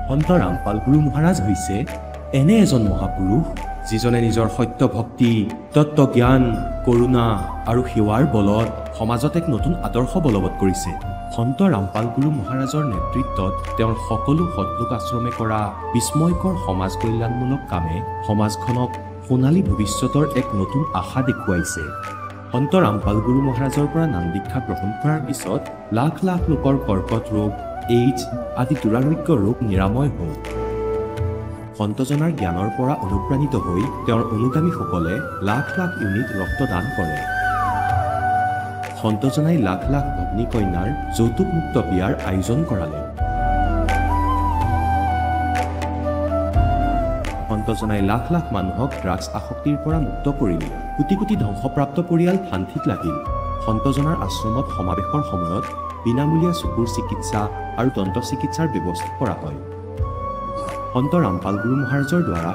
সন্ত ৰামপাল গুৰু মহাৰাজ হৈছে এনে এজন মহাপুৰুষ যিজনে নিজৰ সত্য ভক্তি, তত্ত্ব জ্ঞান, কৰুণা আৰু সেৱাৰ বলত সমাজত এক নতুন আদৰ্শ বলবৎ কৰিছে। সন্ত ৰামপাল গুৰু মহাৰাজৰ নেতৃত্বত তেওঁৰ সকলো সৎলোক আশ্ৰমে কৰা বিস্ময়কৰ সমাজ কল্যাণমূলক কামে সমাজখনক সোণালী ভৱিষ্যতৰ এক নতুন আশা দেখুৱাইছে। সন্ত ৰামপাল গুৰু মহাৰাজৰ পৰা নাম দীক্ষা গ্ৰহণ কৰাৰ পিছত লাখ লাখ লোকৰ কৰ্কট ৰোগ, এইডছ আদি দুৰাৰোগ্য ৰোগ নিৰাময় হ'ল। সন্তজনাৰ জ্ঞানৰ পৰা অনুপ্ৰাণিত হৈ তেওঁৰ অনুগামীসকলে লাখ লাখ ইউনিট ৰক্তদান কৰে। সন্তজনাই লাখ লাখ ভগ্নী কন্যাৰ যৌতুকমুক্ত বিয়াৰ আয়োজন কৰালে। সন্তজনাই লাখ লাখ মানুহক ড্ৰাগছ আসক্তিৰ পৰা মুক্ত কৰিলে। কোটি কোটি ধ্বংসপ্ৰাপ্ত পৰিয়াল শান্তিত লাগিল। সন্তজনাৰ আশ্ৰমত সমাৱেশৰ সময়ত বিনামূলীয়া চকুৰ চিকিৎসা আৰু দন্ত চিকিৎসাৰ ব্যৱস্থা কৰা হয়। সন্ত ৰামপাল গুৰু মহাৰাজৰ দ্বাৰা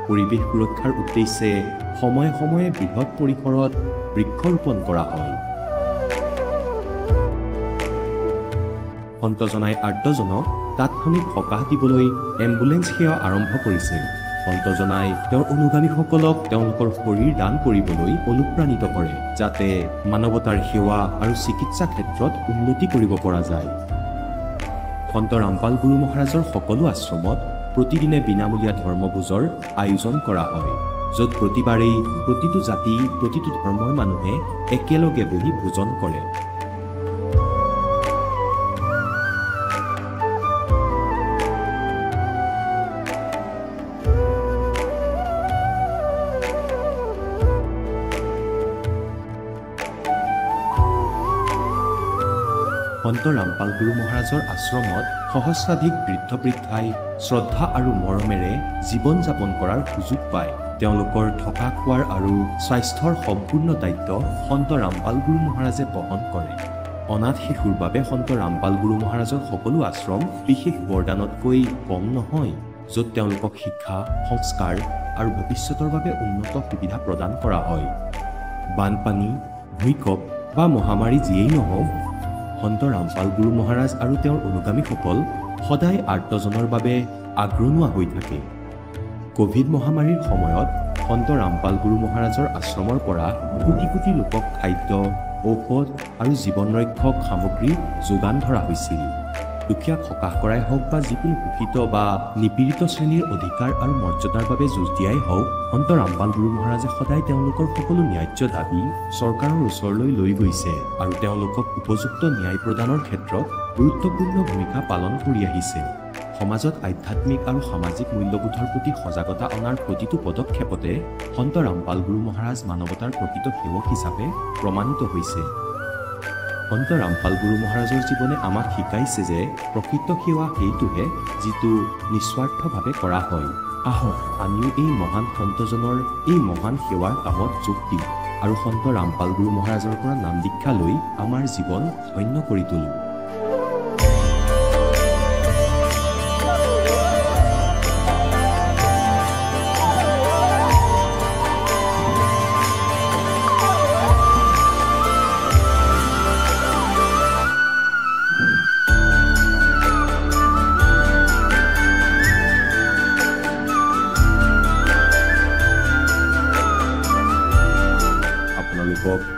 পৰিৱেশ সুৰক্ষাৰ উদ্দেশ্যে সময়ে সময়ে বৃহৎ পৰিসৰত বৃক্ষৰোপণ কৰা হয়। সন্তজনাই আৰ্তজনক তাৎক্ষণিক সকাহ দিবলৈ এম্বুলেন্স সেৱা আৰম্ভ কৰিছিল। সন্তজনাই তেওঁৰ অনুগামীসকলক তেওঁলোকৰ শৰীৰ দান কৰিবলৈ অনুপ্ৰাণিত কৰে, যাতে মানৱতাৰ সেৱা আৰু চিকিৎসা ক্ষেত্ৰত উন্নতি কৰিব পৰা যায়। সন্ত ৰামপাল গুৰু মহাৰাজৰ সকলো আশ্ৰমত প্ৰতিদিনে বিনামূলীয়া ধৰ্মভোজৰ আয়োজন কৰা হয়, য'ত প্ৰতিবাৰেই প্ৰতিটো জাতি, প্ৰতিটো ধৰ্মৰ মানুহে একেলগে বহি ভোজন কৰে। সন্ত ৰামপাল গুৰু মহাৰাজৰ আশ্ৰমত সহস্ৰাধিক বৃদ্ধ বৃদ্ধাই শ্ৰদ্ধা আৰু মৰমেৰে জীৱন যাপন কৰাৰ সুযোগ পায়। তেওঁলোকৰ থকা খোৱাৰ আৰু স্বাস্থ্যৰ সম্পূৰ্ণ দায়িত্ব সন্ত ৰামপাল গুৰু মহাৰাজে বহন কৰে। অনাথ শিশুৰ বাবে সন্ত ৰামপাল গুৰু মহাৰাজৰ সকলো আশ্ৰম বিশেষ বৰদানতকৈ কম নহয়, য'ত তেওঁলোকক শিক্ষা, সংস্কাৰ আৰু ভৱিষ্যতৰ বাবে উন্নত সুবিধা প্ৰদান কৰা হয়। বানপানী, ভূঁইকঁপ বা মহামাৰী যিয়েই নহওক, সন্ত ৰামপাল গুৰু মহাৰাজ আৰু তেওঁৰ অনুগামীসকল সদায় আৰ্তজনৰ বাবে আগ্ৰনোৱা হৈ থাকে। কোভিড মহামাৰীৰ সময়ত সন্ত ৰামপাল গুৰু মহাৰাজৰ আশ্ৰমৰ পৰা কোটি কোটি লোকক খাদ্য, ঔষধ আৰু জীৱন ৰক্ষক সামগ্ৰী যোগান ধৰা হৈছিল। দুখীয়াক সকাহ কৰাই হওক বা যিকোনো শোষিত বা নিপীড়িত শ্ৰেণীৰ অধিকাৰ আৰু মৰ্যাদাৰ বাবে যুঁজ দিয়াই হওক, সন্ত ৰামপাল গুৰু মহাৰাজে সদায় তেওঁলোকৰ সকলো ন্যায্য দাবী চৰকাৰৰ ওচৰলৈ লৈ গৈছে আৰু তেওঁলোকক উপযুক্ত ন্যায় প্ৰদানৰ ক্ষেত্ৰত গুৰুত্বপূৰ্ণ ভূমিকা পালন কৰি আহিছে। সমাজত আধ্যাত্মিক আৰু সামাজিক মূল্যবোধৰ প্ৰতি সজাগতা অনাৰ প্ৰতিটো পদক্ষেপতে সন্ত ৰামপাল গুৰু মহাৰাজ মানৱতাৰ প্ৰকৃত সেৱক হিচাপে প্ৰমাণিত হৈছে। সন্ত ৰামপাল গুৰু মহাৰাজৰ জীৱনে আমাক শিকাইছে যে প্ৰকৃত সেৱা সেইটোহে যিটো নিস্বাৰ্থভাৱে কৰা হয়। আহক আমিও এই মহান সন্তজনৰ এই মহান সেৱাৰ কামত যোগ দিওঁ আৰু সন্ত ৰামপাল গুৰু মহাৰাজৰ পৰা নাম দীক্ষা লৈ আমাৰ জীৱন ধন্য কৰি তোলোঁ।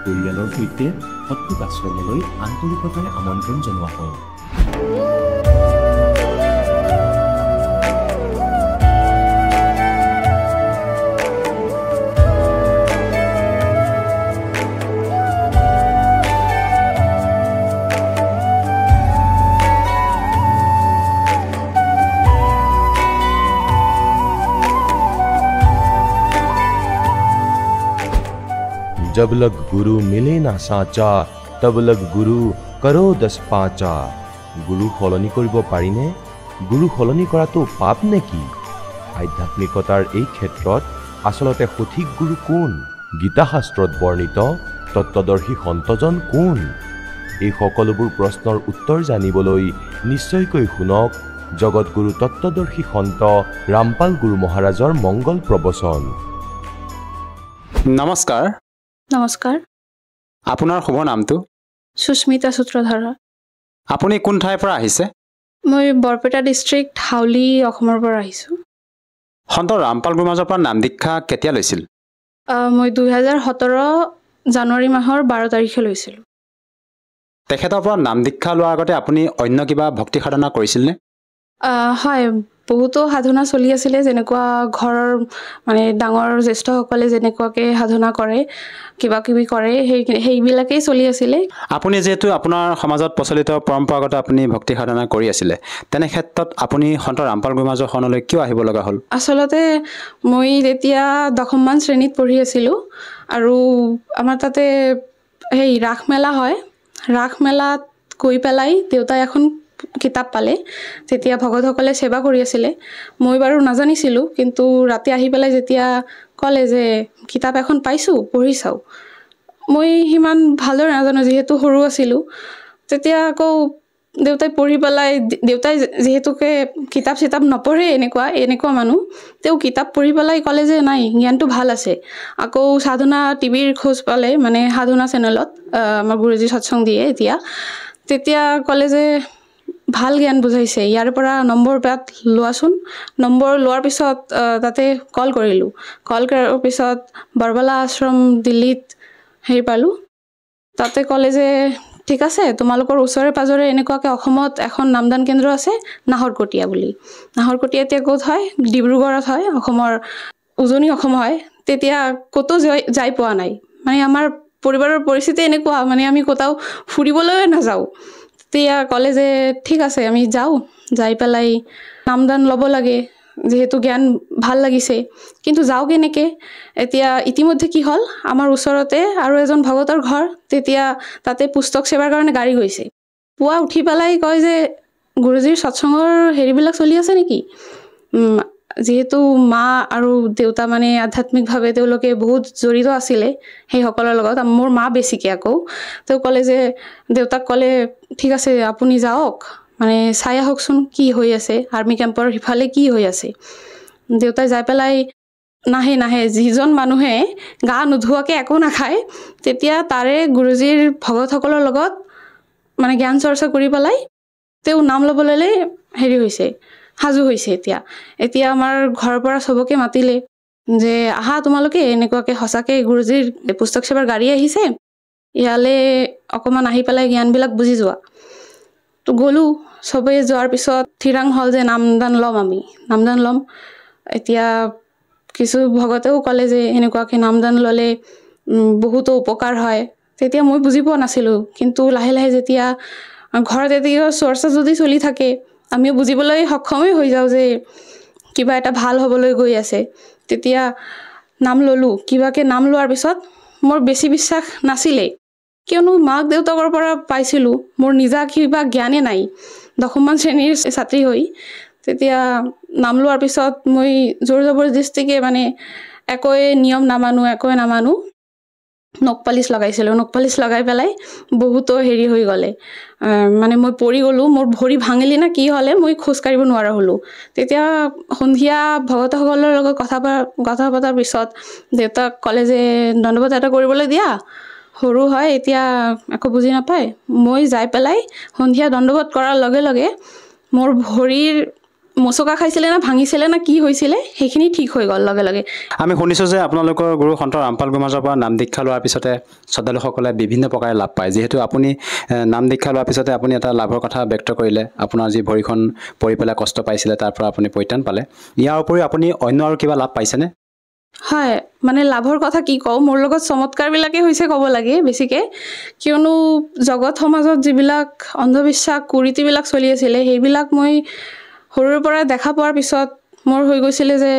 পৰিয়ালৰ সৈতে সৎলোক আশ্ৰমলৈ আন্তৰিকতাৰে আমন্ত্ৰণ জনোৱা হয়। जब लग गुरु मिले ना साचा, तब लग गुरु करो 10 पाचा। गुरु সলনি কৰিব পাৰিনে? গুৰু সলনি কৰাটো পাপ নেকি? আধ্যাত্মিকতাৰ এই ক্ষেত্ৰত আচলতে সঠিক গুৰু কোন? গীতা শাস্ত্ৰত বৰ্ণিত তত্ত্বদৰ্শী সন্তজন কোন? এই সকলোবোৰ প্ৰশ্নৰ উত্তৰ জানিবলৈ নিশ্চয়কৈ শুনক জগতগুৰু তত্ত্বদৰ্শী সন্ত ৰামপাল গুৰু মহাৰাজৰ মংগল প্ৰবচন। নমস্কাৰ। নমস্কাৰ। আপোনাৰ শুভ নামটো? সুস্মিতা সূত্ৰধাৰ। আপুনি কোন ঠাইৰ পৰা আহিছে? মই বৰপেটা ডিষ্ট্ৰিক্ট হাউলি অসমৰ পৰা আহিছোঁ। সন্ত ৰামপাল গুৰু মহাৰাজৰ পৰা নাম দীক্ষা কেতিয়া লৈছিল? মই 2017 জানুৱাৰী মাহৰ 12 তাৰিখে লৈছিলোঁ। তেখেতৰ পৰা নাম দীক্ষা লোৱাৰ আগতে আপুনি অন্য কিবা ভক্তি সাধনা কৰিছিলনে? হয়, বহুতো সাধনা চলি আছিলে, যেনেকুৱা ঘৰৰ মানে ডাঙৰ জ্যেষ্ঠসকলে যেনেকুৱাকৈ সাধনা কৰে, কিবা কিবি কৰে, সেইবিলাকেই চলি আছিলে। আপুনি যিহেতু আপোনাৰ সমাজত প্ৰচলিত পৰম্পৰাগত আপুনি ভক্তি সাধনা কৰি আছিলে, তেনে ক্ষেত্ৰত আপুনি সন্ত ৰামপাল গুৰু মহাৰাজৰ শৰণলৈ কিয় আহিব লগা হ'ল? আচলতে মই তেতিয়া 10মান শ্ৰেণীত পঢ়ি আছিলোঁ আৰু আমাৰ তাতে ৰাস মেলা হয়। ৰাস মেলাত গৈ পেলাই দেউতাই এখন কিতাপ পালে। তেতিয়া ভকতসকলে সেৱা কৰি আছিলে, মই বাৰু নাজানিছিলোঁ, কিন্তু ৰাতি আহি পেলাই যেতিয়া ক'লে যে কিতাপ এখন পাইছোঁ, পঢ়ি চাওঁ, মই সিমান ভালদৰে নাজানো যিহেতু সৰু আছিলোঁ। তেতিয়া আকৌ দেউতাই পঢ়ি পেলাই, দেউতাই যিহেতুকে কিতাপ চিতাপ নপঢ়ে, এনেকুৱা মানুহ, তেওঁ কিতাপ পঢ়ি পেলাই ক'লে যে নাই, জ্ঞানটো ভাল আছে। আকৌ সাধনা টিভিৰ খোজ পালে, মানে সাধনা চেনেলত আমাৰ গুৰুজী সৎসংগ দিয়ে এতিয়া, তেতিয়া ক'লে যে ভাল জ্ঞান বুজাইছে, ইয়াৰ পৰা নম্বৰ পাত লোৱাচোন। নম্বৰ লোৱাৰ পিছত তাতে কল কৰিলোঁ। কল কৰাৰ পিছত বৰবালা আশ্ৰম দিল্লীত পালোঁ। তাতে ক'লে যে ঠিক আছে, তোমালোকৰ ওচৰে পাজৰে এনেকুৱাকৈ অসমত এখন নামদান কেন্দ্ৰ আছে, নাহৰকটীয়া বুলি। নাহৰকটীয়া এতিয়া ক'ত হয়? ডিব্ৰুগড়ত হয়, অসমৰ উজনি অসম হয়। তেতিয়া ক'তো যাই পোৱা নাই, মানে আমাৰ পৰিবাৰৰ পৰিস্থিতি এনেকুৱা, মানে আমি ক'তাও ফুৰিবলৈ নাযাওঁ। তেতিয়া ক'লে যে ঠিক আছে, আমি যাওঁ, যাই পেলাই নামদান ল'ব লাগে, যিহেতু জ্ঞান ভাল লাগিছে, কিন্তু যাওঁ কেনেকৈ? এতিয়া ইতিমধ্যে কি হ'ল, আমাৰ ওচৰতে আৰু এজন ভগতৰ ঘৰ, তেতিয়া তাতে পুস্তক সেৱাৰ কাৰণে গাড়ী গৈছে। পুৱা উঠি পেলাই কয় যে গুৰুজীৰ সৎসংগৰ হেৰিবিলাক চলি আছে নেকি? যিহেতু মা আৰু দেউতা মানে আধ্যাত্মিকভাৱে তেওঁলোকে বহুত জড়িত আছিলে সেইসকলৰ লগত, মোৰ মা বেছিকৈ। আকৌ তেওঁ ক'লে যে, দেউতাক ক'লে ঠিক আছে আপুনি যাওক, মানে চাই আহকচোন কি হৈ আছে, আৰ্মি কেম্পৰ সিফালে কি হৈ আছে। দেউতাই যাই পেলাই নাহে, যিজন মানুহে গা নোধোৱাকৈ একো নাখায়, তেতিয়া তাৰে গুৰুজীৰ ভগতসকলৰ লগত মানে জ্ঞান চৰ্চা কৰি পেলাই তেওঁ নাম ল'বলৈ সাজু হৈছে। এতিয়া আমাৰ ঘৰৰ পৰা চবকে মাতিলে যে আহা তোমালোকে, এনেকুৱাকৈ সঁচাকৈ গুৰুজীৰ পুস্তক সেৱাৰ গাড়ী আহিছে, ইয়ালৈ অকণমান আহি পেলাই জ্ঞানবিলাক বুজি যোৱা। তো গ'লোঁ, চবেই যোৱাৰ পিছত থিৰাং হ'ল যে নামদান ল'ম। এতিয়া কিছু ভগতেও ক'লে যে এনেকুৱাকৈ নামদান ল'লে বহুতো উপকাৰ হয়। তেতিয়া মই বুজি পোৱা নাছিলোঁ, কিন্তু লাহে লাহে যেতিয়া ঘৰত এতিয়া চৰ্চা যদি চলি থাকে, আমিও বুজিবলৈ সক্ষমেই হৈ যাওঁ যে কিবা এটা ভাল হ'বলৈ গৈ আছে। তেতিয়া নাম ল'লোঁ। কিবাকৈ নাম লোৱাৰ পিছত মোৰ বেছি বিশ্বাস নাছিলেই, কিয়নো মাক দেউতাকৰ পৰা পাইছিলোঁ, মোৰ নিজা কিবা জ্ঞানেই নাই, 10মান শ্ৰেণীৰ ছাত্ৰী হৈ। তেতিয়া নাম লোৱাৰ পিছত মই জোৰ জবৰদস্তিকে মানে একোৱে নিয়ম নামানো, নখ পালিচ লগাইছিলোঁ। নখ পালিচ লগাই পেলাই বহুতো হৈ গ'লে, মানে মই পৰি গ'লোঁ, মোৰ ভৰি ভাঙিলি না কি হ'লে, মই খোজকাঢ়িব নোৱাৰা হ'লোঁ। তেতিয়া সন্ধিয়া ভগতসকলৰ লগত কথা পতাৰ পিছত দেউতাক ক'লে যে দণ্ডবোধ এটা কৰিবলৈ দিয়া, সৰু হয় এতিয়া একো বুজি নাপায়। মই যাই পেলাই সন্ধিয়া দণ্ডবোধ কৰাৰ লগে লগে মোৰ ভৰিৰ মোচকা খাইছিলে না ভাঙিছিলে না কি হৈছিলে, সেইখিনি ঠিক হৈ গ'ল লগে লগে। আমি শুনিছোঁ যে আপোনালোকৰ গুৰু সন্ত ৰামপাল গুৰু মহাৰাজৰ পৰা নাম দীক্ষা লোৱাৰ পিছতে শ্ৰদ্ধালুসকলে বিভিন্ন প্ৰকাৰে লাভ পায়। যিহেতু আপুনি নাম দীক্ষা লোৱাৰ পিছতে আপুনি এটা লাভৰ কথা ব্যক্ত কৰিলে, আপোনাৰ যি ভৰিখন পৰি পেলাই কষ্ট পাইছিলে তাৰ পৰা আপুনি পৰিত্ৰাণ পালে। ইয়াৰ উপৰিও আপুনি অন্য আৰু কিবা লাভ পাইছেনে? হয়, মানে লাভৰ কথা কি কওঁ, মোৰ লগত চমৎকাৰবিলাকে হৈছে ক'ব লাগে বেছিকৈ, কিয়নো জগত সমাজত যিবিলাক অন্ধবিশ্বাস কুৰীতিবিলাক চলি আছিলে, সেইবিলাক মই সৰুৰে পৰা দেখা পোৱাৰ পিছত মোৰ হৈ গৈছিলে যে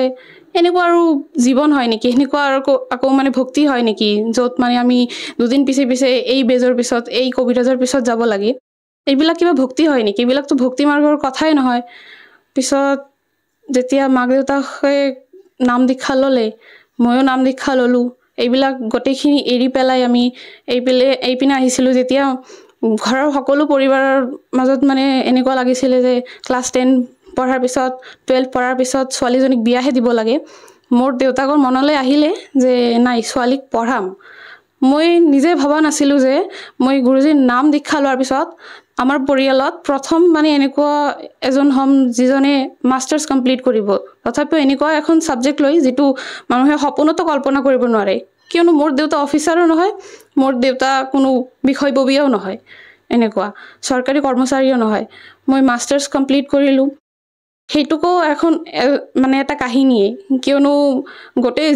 এনেকুৱা আৰু জীৱন হয় নেকি, এনেকুৱা আৰু আকৌ মানে ভক্তি হয় নেকি, য'ত মানে আমি দুদিন পিছে এই বেজৰ পিছত এই কবিৰাজৰ পিছত যাব লাগে, এইবিলাক কিবা ভক্তি হয় নেকি? এইবিলাকতো ভক্তি মাৰ্গৰ কথাই নহয়। পিছত যেতিয়া মাক দেউতাকে নাম দীক্ষা ল'লে, ময়ো নাম দীক্ষা ল'লোঁ। এইবিলাক গোটেইখিনি এৰি পেলাই আমি এইপিনে আহিছিলোঁ। যেতিয়া ঘৰৰ সকলো পৰিবাৰৰ মাজত মানে এনেকুৱা লাগিছিলে যে ক্লাছ 10 পঢ়াৰ পিছত 12 পঢ়াৰ পিছত ছোৱালীজনীক বিয়াহে দিব লাগে, মোৰ দেউতাকৰ মনলৈ আহিলে যে নাই, ছোৱালীক পঢ়াম। মই নিজে ভবা নাছিলোঁ যে মই গুৰুজীৰ নাম দীক্ষা লোৱাৰ পিছত আমাৰ পৰিয়ালত প্ৰথম মানে এনেকুৱা এজন হ'ম যিজনে মাষ্টাৰ্ছ কমপ্লিট কৰিব। তথাপিও এনেকুৱা এখন ছাবজেক্ট লৈ যিটো মানুহে সপোনতো কল্পনা কৰিব নোৱাৰে, কিয়নো মোৰ দেউতা অফিচাৰো নহয়, মোৰ দেউতা কোনো বিষয়ববীয়াও নহয়, এনেকুৱা চৰকাৰী কৰ্মচাৰীও নহয়। মই মাষ্টাৰ্ছ কমপ্লিট কৰিলোঁ। সেইটোকো এখন মানে এটা কাহিনীয়ে, কিয়নো গোটেই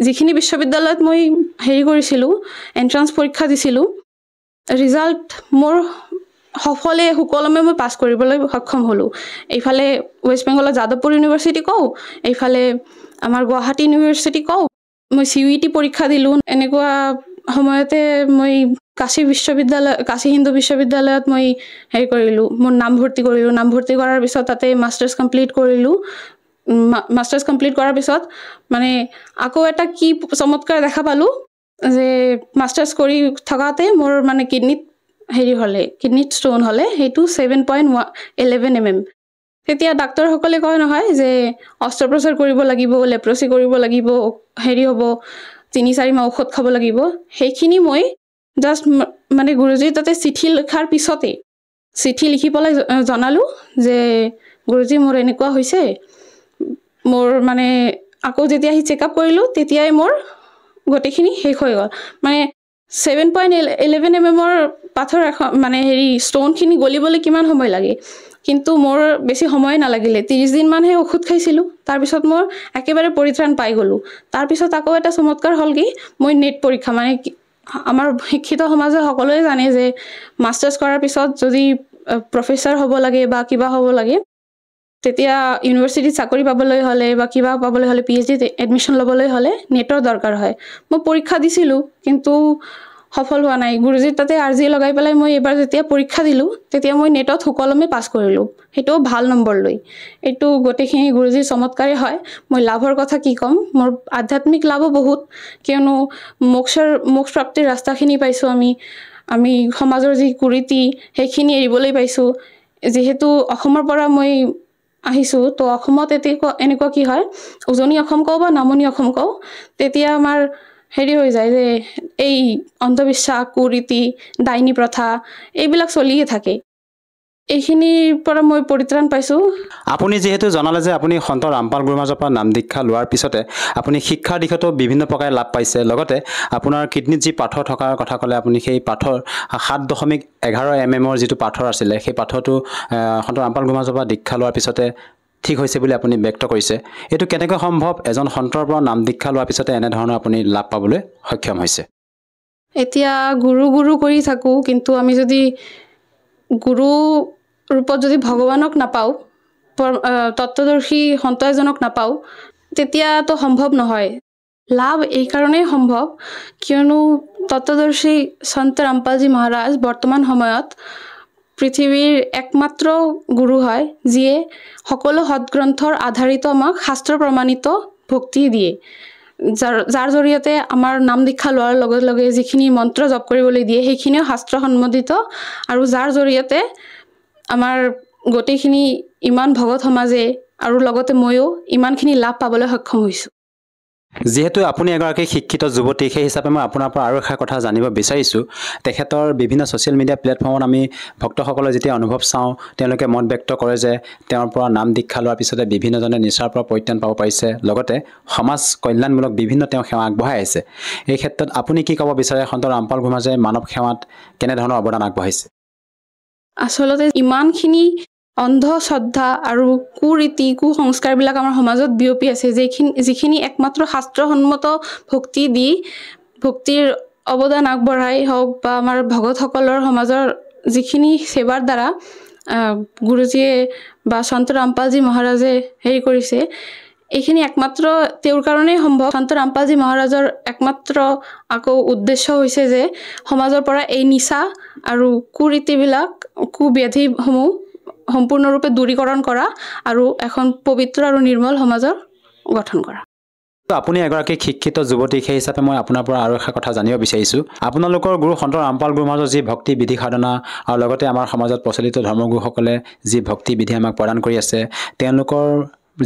যিখিনি বিশ্ববিদ্যালয়ত মই হেৰি কৰিছিলোঁ, এণ্ট্ৰান্স পৰীক্ষা দিছিলোঁ, ৰিজাল্ট মোৰ সুকলমে মই পাছ কৰিবলৈ সক্ষম হ'লোঁ। এইফালে ৱেষ্ট বেংগলৰ যাদৱপুৰ ইউনিভাৰ্চিটি কওঁ, এইফালে আমাৰ গুৱাহাটী ইউনিভাৰ্চিটি কওঁ, মই CUET পৰীক্ষা দিলোঁ। এনেকুৱা সময়তে মই কাশী হিন্দু বিশ্ববিদ্যালয়ত মই হেৰি কৰিলোঁ, মোৰ নামভৰ্তি কৰিলোঁ। নামভৰ্তি কৰাৰ পিছত তাতে মাষ্টাৰ্ছ কমপ্লিট কৰিলোঁ। মাষ্টাৰ্ছ কমপ্লিট কৰাৰ পিছত মানে আকৌ এটা কি চমৎকাৰ দেখা পালোঁ যে মাষ্টাৰ্ছ কৰি থকাতে মোৰ মানে কিডনীত ষ্ট'ন হ'লে, সেইটো 7.11 mm। তেতিয়া ডাক্তৰসকলে কয় নহয় যে অস্ত্ৰোপচাৰ কৰিব লাগিব, লেপ্ৰচি কৰিব লাগিব, হেৰি হ'ব, 3-4 মাহ ঔষধ খাব লাগিব। সেইখিনি মই জাষ্ট মানে গুৰুজীৰ তাতে চিঠি লিখাৰ পিছতে চিঠি লিখি পেলাই জনালোঁ যে গুৰুজী মোৰ এনেকুৱা হৈছে। মোৰ মানে আকৌ যেতিয়া চেকআপ কৰিলোঁ তেতিয়াই মোৰ গোটেইখিনি শেষ হৈ গ'ল। মানে 7.11 mm পাথৰ এখন মানে ষ্ট'নখিনি গলিবলৈ কিমান সময় লাগে, কিন্তু মোৰ বেছি সময় নালাগিলে, 30 দিনমানহে ঔষধ খাইছিলোঁ। তাৰপিছত মই একেবাৰে পৰিত্ৰাণ পাই গ'লোঁ। তাৰপিছত আকৌ এটা চমৎকাৰ হ'ল কি, মই নেট পৰীক্ষা মানে আমাৰ শিক্ষিত সমাজে সকলোৱে জানে যে মাষ্টাৰ্ছ কৰাৰ পিছত যদি প্ৰফেচাৰ হ'ব লাগে বা কিবা হ'ব লাগে, তেতিয়া ইউনিভাৰ্চিটিত চাকৰি পাবলৈ হ'লে বা কিবা পাবলৈ হ'লে, PhDত এডমিশ্যন ল'বলৈ হ'লে নেটৰ দৰকাৰ হয়। মই পৰীক্ষা দিছিলোঁ কিন্তু সফল হোৱা নাই। গুৰুজীৰ তাতে আৰ্জি লগাই পেলাই মই এবাৰ যেতিয়া পৰীক্ষা দিলোঁ, তেতিয়া মই নেটত সুকলমে পাছ কৰিলোঁ, সেইটোও ভাল নম্বৰ লৈ। এইটো গোটেইখিনি গুৰুজীৰ চমৎকাৰে হয়। মই লাভৰ কথা কি ক'ম, মোৰ আধ্যাত্মিক লাভো বহুত, কিয়নো মোক্ষ প্ৰাপ্তিৰ ৰাস্তাখিনি পাইছোঁ। আমি সমাজৰ যি কুৰীতি সেইখিনি এৰিবলৈ পাইছোঁ। যিহেতু অসমৰ পৰা মই আহিছোঁ, তো অসমত এনেকুৱা কি হয়, উজনি অসম কওঁ বা নামনি অসম কওঁ, তেতিয়া আমাৰ হেৰি হৈ যায় যে এই অন্ধবিশ্বাস, কুৰীতি, ডাইনী প্ৰথা এইবিলাক চলিয়ে থাকে। এইখিনিৰ পৰা মই পৰিত্ৰাণ পাইছোঁ। আপুনি যিহেতু জনালে যে আপুনি সন্ত ৰামপাল গুৰুৰ মাজৰ পৰা নাম দীক্ষা লোৱাৰ পিছতে আপুনি শিক্ষাৰ দিশতো বিভিন্ন প্ৰকাৰে লাভ পাইছে, লগতে আপোনাৰ কিডনীত যি পাথৰ থকাৰ কথা ক'লে, আপুনি সেই পাথৰ 7.11 mm যিটো পাথৰ আছিলে, সেই পাথৰটো সন্ত ৰামপাল গুৰুৰ মাজৰ পৰা দীক্ষা লোৱাৰ পিছতে ঠিক হৈছে বুলি আপুনি ব্যক্ত কৰিছে। এইটো কেনেকৈ সম্ভৱ, এজন সন্তৰ পৰা নাম দীক্ষা লোৱাৰ পিছতে এনেধৰণৰ আপুনি লাভ পাবলৈ সক্ষম হৈছে? এতিয়া গুৰু কৰি থাকোঁ, কিন্তু আমি যদি গুৰু ৰূপত যদি ভগৱানক নাপাওঁ, তত্ত্বদৰ্শী সন্ত এজনক নাপাওঁ, তেতিয়াতো সম্ভৱ নহয়। লাভ এইকাৰণেই সম্ভৱ কিয়নো তত্ত্বদৰ্শী সন্ত ৰামপালজী মহাৰাজ বৰ্তমান সময়ত পৃথিৱীৰ একমাত্ৰ গুৰু হয়, যিয়ে সকলো সৎগ্ৰন্থৰ আধাৰিত আমাক শাস্ত্ৰ প্ৰমাণিত ভক্তি দিয়ে, যাৰ জৰিয়তে আমাৰ নাম দীক্ষা লোৱাৰ লগে লগে যিখিনি মন্ত্ৰ জপ কৰিবলৈ দিয়ে সেইখিনিও শাস্ত্ৰসন্মত, আৰু যাৰ জৰিয়তে আমাৰ গোটেইখিনি ইমান ভগত সমাজে আৰু লগতে ময়ো ইমানখিনি লাভ পাবলৈ সক্ষম হৈছোঁ। যিহেতু আপুনি এগৰাকী শিক্ষিত যুৱতী, সেই হিচাপে মই আপোনাৰ পৰা আৰু এষাৰ কথা জানিব বিচাৰিছোঁ। তেখেতৰ বিভিন্ন ছ'চিয়েল মিডিয়া প্লেটফৰ্মত আমি ভক্তসকলে যেতিয়া অনুভৱ চাওঁ, তেওঁলোকে মত ব্যক্ত কৰে যে তেওঁৰ পৰা নাম দীক্ষা লোৱাৰ পিছতে বিভিন্নজনে নিচাৰ পৰা পৰিত্ৰাণ পাব পাৰিছে, লগতে সমাজ কল্যাণমূলক বিভিন্ন তেওঁ সেৱা আগবঢ়াই আছে। এই ক্ষেত্ৰত আপুনি কি ক'ব বিচাৰে, সন্ত ৰামপাল গুৰুৰ মাজে মানৱ সেৱাত কেনেধৰণৰ অৱদান আগবঢ়াইছে? আচলতে ইমানখিনি অন্ধশ্ৰদ্ধা আৰু কুৰীতি, কুসংস্কাৰবিলাক আমাৰ সমাজত বিয়পি আছে, যিখিনি একমাত্ৰ শাস্ত্ৰসন্মত ভক্তি দি ভক্তিৰ অৱদান আগবঢ়াই হওক বা আমাৰ ভগতসকলৰ সমাজৰ যিখিনি সেৱাৰ দ্বাৰা গুৰুজীয়ে বা সন্ত ৰামপালজী মহাৰাজে হেৰি কৰিছে, এইখিনি একমাত্ৰ তেওঁৰ কাৰণেই সম্ভৱ। সন্ত ৰামপালজী মহাৰাজৰ একমাত্ৰ আকৌ উদ্দেশ্য হৈছে যে সমাজৰ পৰা এই নিচা আৰু কুৰীতিবিলাক, কুব্যাধিসমূহ সম্পূৰ্ণৰূপে দূৰীকৰণ কৰা আৰু এখন পবিত্ৰ আৰু নিৰ্মল সমাজৰ গঠন কৰা। আপুনি এগৰাকী শিক্ষিত যুৱতী, সেই হিচাপে মই আপোনাৰ পৰা আৰু এষাৰ কথা জানিব বিচাৰিছোঁ। আপোনালোকৰ গুৰু সন্ত ৰামপাল গুৰুৰ মাজত যি ভক্তি বিধি সাধনা আৰু লগতে আমাৰ সমাজত প্ৰচলিত ধৰ্মগুৰুসকলে যি ভক্তি বিধি আমাক প্ৰদান কৰি আছে, তেওঁলোকৰ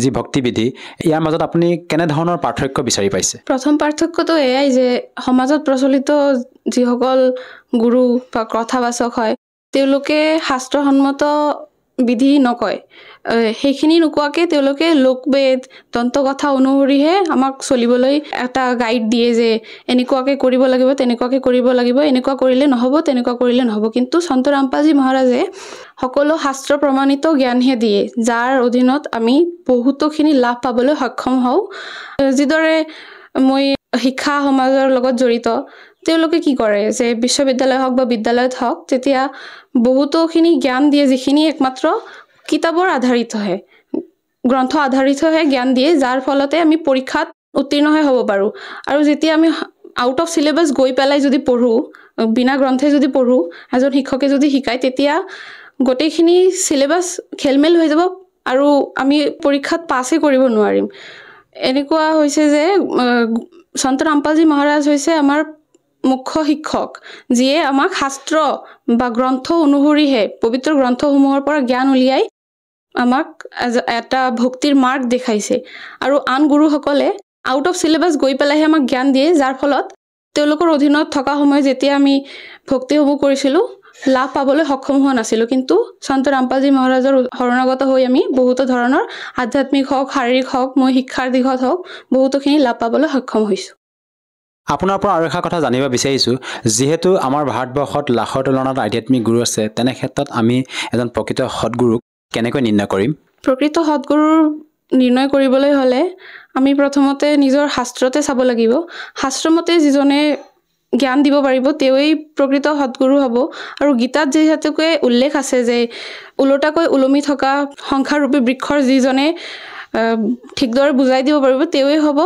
যি ভক্তিবিধি, ইয়াৰ মাজত আপুনি কেনেধৰণৰ পাৰ্থক্য বিচাৰি পাইছে? প্ৰথম পাৰ্থক্যটো এয়াই যে সমাজত প্ৰচলিত যিসকল গুৰু বা কথাবাচক হয়, তেওঁলোকে শাস্ত্ৰসন্মত বিধি নকয় সেইখিনি নোকোৱাকৈ তেওঁলোকে লোকবেদ দন্তকথা অনুসৰিহে আমাক চলিবলৈ এটা গাইড দিয়ে যে এনেকুৱাকৈ কৰিব লাগিব তেনেকুৱাকৈ কৰিব লাগিব এনেকুৱা কৰিলে নহ'ব তেনেকুৱা কৰিলে নহ'ব কিন্তু সন্ত ৰামপালজী মহাৰাজে সকলো শাস্ত্ৰ প্ৰমাণিত জ্ঞানহে দিয়ে যাৰ অধীনত আমি বহুতোখিনি লাভ পাবলৈ সক্ষম হওঁ যিদৰে মই শিক্ষা সমাজৰ লগত জড়িত তেওঁলোকে কি কৰে যে বিশ্ববিদ্যালয় হওক বা বিদ্যালয়ত হওক তেতিয়া বহুতোখিনি জ্ঞান দিয়ে যিখিনি একমাত্ৰ কিতাপৰ আধাৰিতহে গ্ৰন্থ আধাৰিতহে জ্ঞান দিয়ে যাৰ ফলতে আমি পৰীক্ষাত উত্তীৰ্ণহে হ'ব পাৰোঁ আৰু যেতিয়া আমি আউট অফ চিলেবাছ গৈ পেলাই যদি পঢ়োঁ বিনা গ্ৰন্থে যদি পঢ়োঁ এজন শিক্ষকে যদি শিকায় তেতিয়া গোটেইখিনি চিলেবাছ খেলমেল হৈ যাব আৰু আমি পৰীক্ষাত পাছেই কৰিব নোৱাৰিম এনেকুৱা হৈছে যে সন্ত ৰামপালজী মহাৰাজ হৈছে আমাৰ মুখ্য শিক্ষক যিয়ে আমাক শাস্ত্ৰ বা গ্ৰন্থ অনুসৰিহে পবিত্ৰ গ্ৰন্থসমূহৰ পৰা জ্ঞান উলিয়াই আমাক এটা ভক্তিৰ মাৰ্গ দেখাইছে আৰু আন গুৰুসকলে আউট অফ চিলেবাছ গৈ পেলাইহে আমাক জ্ঞান দিয়ে যাৰ ফলত তেওঁলোকৰ অধীনত থকা সময়ত যেতিয়া আমি ভক্তিসমূহ কৰিছিলোঁ লাভ পাবলৈ সক্ষম হোৱা নাছিলোঁ কিন্তু সন্ত ৰামপালজী মহাৰাজৰ শৰণাগত হৈ আমি বহুতো ধৰণৰ আধ্যাত্মিক হওক শাৰীৰিক হওক মই শিক্ষাৰ দিশত হওক বহুতোখিনি লাভ পাবলৈ সক্ষম হৈছোঁ আপোনাৰ পৰা আৰু এটা কথা জানিব বিচাৰিছোঁ যিহেতু আমাৰ ভাৰতবৰ্ষত লাখৰ তুলনাত আধ্যাত্মিক গুৰু আছে তেনে ক্ষেত্ৰত আমি এজন প্ৰকৃত সৎগুৰুক কেনেকৈ নিৰ্ণয় কৰিম প্ৰকৃত সৎগুৰুৰ নিৰ্ণয় কৰিবলৈ হ'লে আমি প্ৰথমতে নিজৰ শাস্ত্ৰতে চাব লাগিব শাস্ত্ৰমতে যিজনে জ্ঞান দিব পাৰিব তেওঁই প্ৰকৃত সৎগুৰু হ'ব আৰু গীতাত যিহেতুকে উল্লেখ আছে যে ওলোটাকৈ ওলমি থকা সংসাৰৰূপী বৃক্ষৰ যিজনে ঠিকদৰে বুজাই দিব পাৰিব তেওঁই হ'ব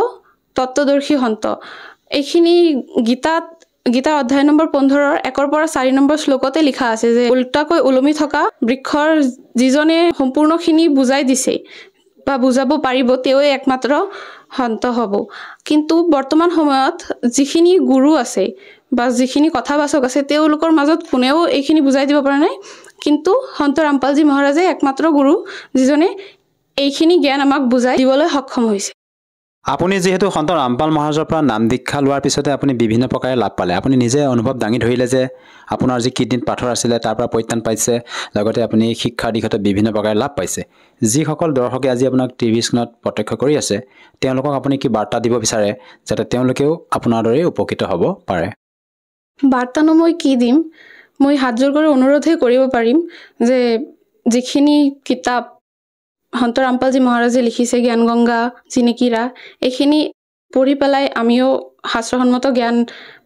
তত্ত্বদৰ্শী সন্ত এইখিনি গীতাৰ অধ্যায় নম্বৰ 15 1 পৰা 4 নম্বৰ শ্লোকতে লিখা আছে যে ওলোটাকৈ ওলমি থকা বৃক্ষৰ যিজনে সম্পূৰ্ণখিনি বুজাই দিছে বা বুজাব পাৰিব তেওঁই একমাত্ৰ সন্ত হ'ব কিন্তু বৰ্তমান সময়ত যিখিনি গুৰু আছে বা যিখিনি কথাবাচক আছে তেওঁলোকৰ মাজত কোনেও এইখিনি বুজাই দিব পৰা নাই কিন্তু সন্ত ৰামপালজী মহাৰাজে একমাত্ৰ গুৰু যিজনে এইখিনি জ্ঞান আমাক বুজাই দিবলৈ সক্ষম হৈছে আপুনি যেহেতু সন্ত ৰামপাল মহাৰাজৰ পৰা নাম দীক্ষা লোৱাৰ পিছতে আপুনি বিভিন্ন প্ৰকাৰে লাভ পালে আপুনি নিজে অনুভৱ দাঙি ধৰিলে যে আপোনাৰ যি কিডনীত পাথৰ আছিলে তাৰ পৰা পৰিত্ৰাণ পাইছে লগতে আপুনি শিক্ষাৰ দিশতে বিভিন্ন প্ৰকাৰে লাভ পাইছে যিসকল দৰ্শকে আজি আপোনাক টিভি স্ক্ৰীণত প্ৰত্যক্ষ কৰি আছে তেওঁলোকক আপুনি কি বাৰ্তা দিব বিচাৰে যাতে তেওঁলোকেও আপোনাৰ দৰে উপকৃত হ'ব পাৰে বাৰ্তানো মই কি দিম মই হাতজোৰ কৰি অনুৰোধহে কৰিব পাৰিম যে যিখিনি কিতাপ সন্ত ৰামপালজী মহাৰাজে লিখিছে জ্ঞান গংগা জিনিকিৰা এইখিনি পঢ়ি পেলাই আমিও শাস্ত্ৰসন্মত জ্ঞান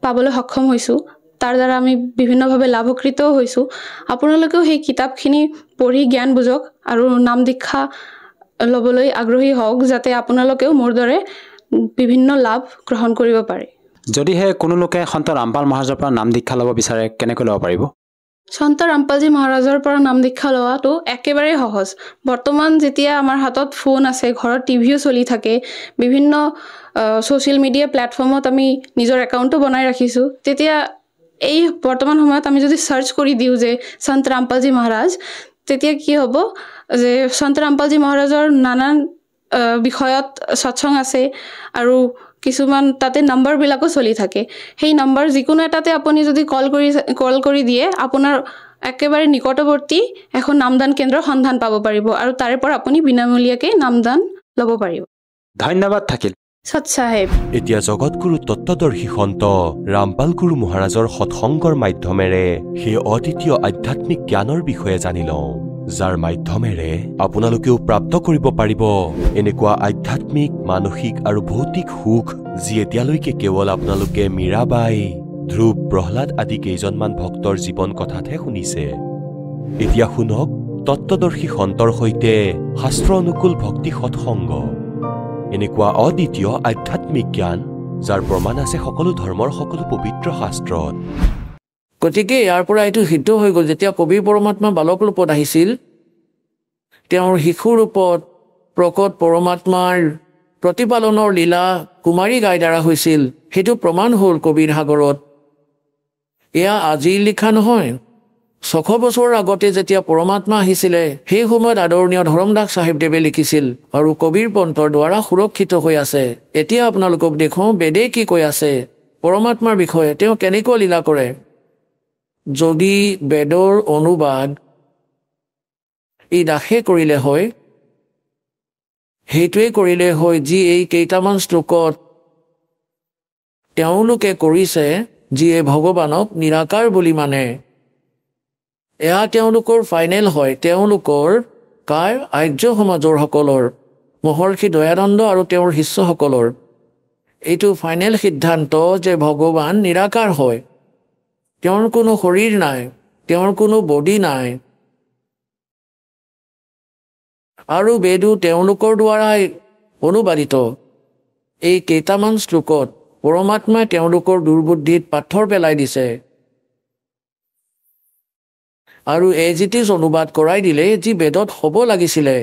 পাবলৈ সক্ষম হৈছোঁ তাৰ দ্বাৰা আমি বিভিন্নভাৱে লাভকৃতও হৈছোঁ আপোনালোকেও সেই কিতাপখিনি পঢ়ি জ্ঞান বুজক আৰু নাম দীক্ষা ল'বলৈ আগ্ৰহী হওক যাতে আপোনালোকেও মোৰ দৰে বিভিন্ন লাভ গ্ৰহণ কৰিব পাৰে যদিহে কোনো লোকে সন্ত ৰামপাল মহাৰাজৰ পৰা নাম দীক্ষা ল'ব বিচাৰে কেনেকৈ ল'ব পাৰিব সন্ত ৰামপালজী মহাৰাজৰ পৰা নাম দীক্ষা লোৱাটো একেবাৰে সহজ বৰ্তমান যেতিয়া আমাৰ হাতত ফোন আছে ঘৰত টিভিও চলি থাকে বিভিন্ন ছ'চিয়েল মিডিয়া প্লেটফৰ্মত আমি নিজৰ একাউণ্টো বনাই ৰাখিছোঁ তেতিয়া এই বৰ্তমান সময়ত আমি যদি সাৰ্চ কৰি দিওঁ যে সন্ত ৰামপালজী মহাৰাজ তেতিয়া কি হ'ব যে সন্ত ৰামপালজী মহাৰাজৰ নানান বিষয়ত সৎসং আছে আৰু কিছুমান তাতে নম্বৰবিলাকো চলি থাকে সেই নম্বৰ যিকোনো এটাতে আপুনি যদি কল কৰি দিয়ে আপোনাৰ একেবাৰে নিকটৱৰ্তী এখন নামদান কেন্দ্ৰৰ সন্ধান পাব পাৰিব আৰু তাৰে পৰা আপুনি বিনামূলীয়াকৈ নামদান ল'ব পাৰিব ধন্যবাদ থাকিল সৎ চাহেব এতিয়া জগতগুৰু তত্ত্বদৰ্শী সন্ত ৰামপাল গুৰু মহাৰাজৰ সৎসংগৰ মাধ্যমেৰে সেই অদ্বিতীয় আধ্যাত্মিক জ্ঞানৰ বিষয়ে জানি লওঁ যাৰ মাধ্যমেৰে আপোনালোকেও প্ৰাপ্ত কৰিব পাৰিব এনেকুৱা আধ্যাত্মিক মানসিক আৰু ভৌতিক সুখ যি এতিয়ালৈকে কেৱল আপোনালোকে মীৰাবাই ধ্ৰুৱ প্ৰহ্লাদ আদি কেইজনমান ভক্তৰ জীৱন কথাতহে শুনিছে এতিয়া শুনক তত্ত্বদৰ্শী সন্তৰ সৈতে শাস্ত্ৰ অনুকূল ভক্তি সৎসংগ এনেকুৱা অদ্বিতীয় আধ্যাত্মিক জ্ঞান যাৰ প্ৰমাণ আছে সকলো ধৰ্মৰ সকলো পবিত্ৰ শাস্ত্ৰত গতিকে ইয়াৰ পৰা এইটো সিদ্ধ হৈ গ'ল যেতিয়া কবিৰ পৰমাত্মা বালক ৰূপত আহিছিল তেওঁৰ শিশু ৰূপত প্ৰকট পৰমাত্মাৰ প্ৰতিপালনৰ লীলা কুমাৰী গাই দ্বাৰা হৈছিল সেইটো প্ৰমাণ হ'ল কবিৰ সাগৰত এয়া আজি লিখা নহয় 600 বছৰ আগতে যেতিয়া পৰমাত্মা আহিছিলে সেই সময়ত আদৰণীয় ধৰমদাস চাহিবদেৱে লিখিছিল আৰু কবিৰ পন্থৰ দ্বাৰা সুৰক্ষিত হৈ আছে এতিয়া আপোনালোকক দেখোঁ বেদে কি কৈ আছে পৰমাত্মাৰ বিষয়ে তেওঁ কেনেকৈ লীলা কৰে যদি বেদৰ অনুবাদ ই দাসে কৰিলে হয়, সেইটোৱে কৰিলে হয় যি এই কেইটামান শ্লোকত তেওঁলোকে কৰিছে, যিয়ে ভগৱানক নিৰাকাৰ বুলি মানে। এয়া তেওঁলোকৰ ফাইনেল হয়, তেওঁলোকৰ কাৰ আৰ্য সমাজৰ সকলৰ, মহৰ্ষি দয়ানন্দ আৰু তেওঁৰ শিষ্যসকলৰ এইটো ফাইনেল সিদ্ধান্ত যে ভগৱান নিৰাকাৰ হয়, তেওঁৰ কোনো শৰীৰ নাই, তেওঁৰ কোনো বডি নাই, আৰু বেদো তেওঁলোকৰ দ্বাৰাই অনুবাদিত। এই কেইটামান শ্লোকত পৰমাত্মাই তেওঁলোকৰ দুৰ্বুদ্ধিত পাথৰ পেলাই দিছে আৰু এজ ইট ইজ অনুবাদ কৰাই দিলে যি বেদত হ'ব লাগিছিলে।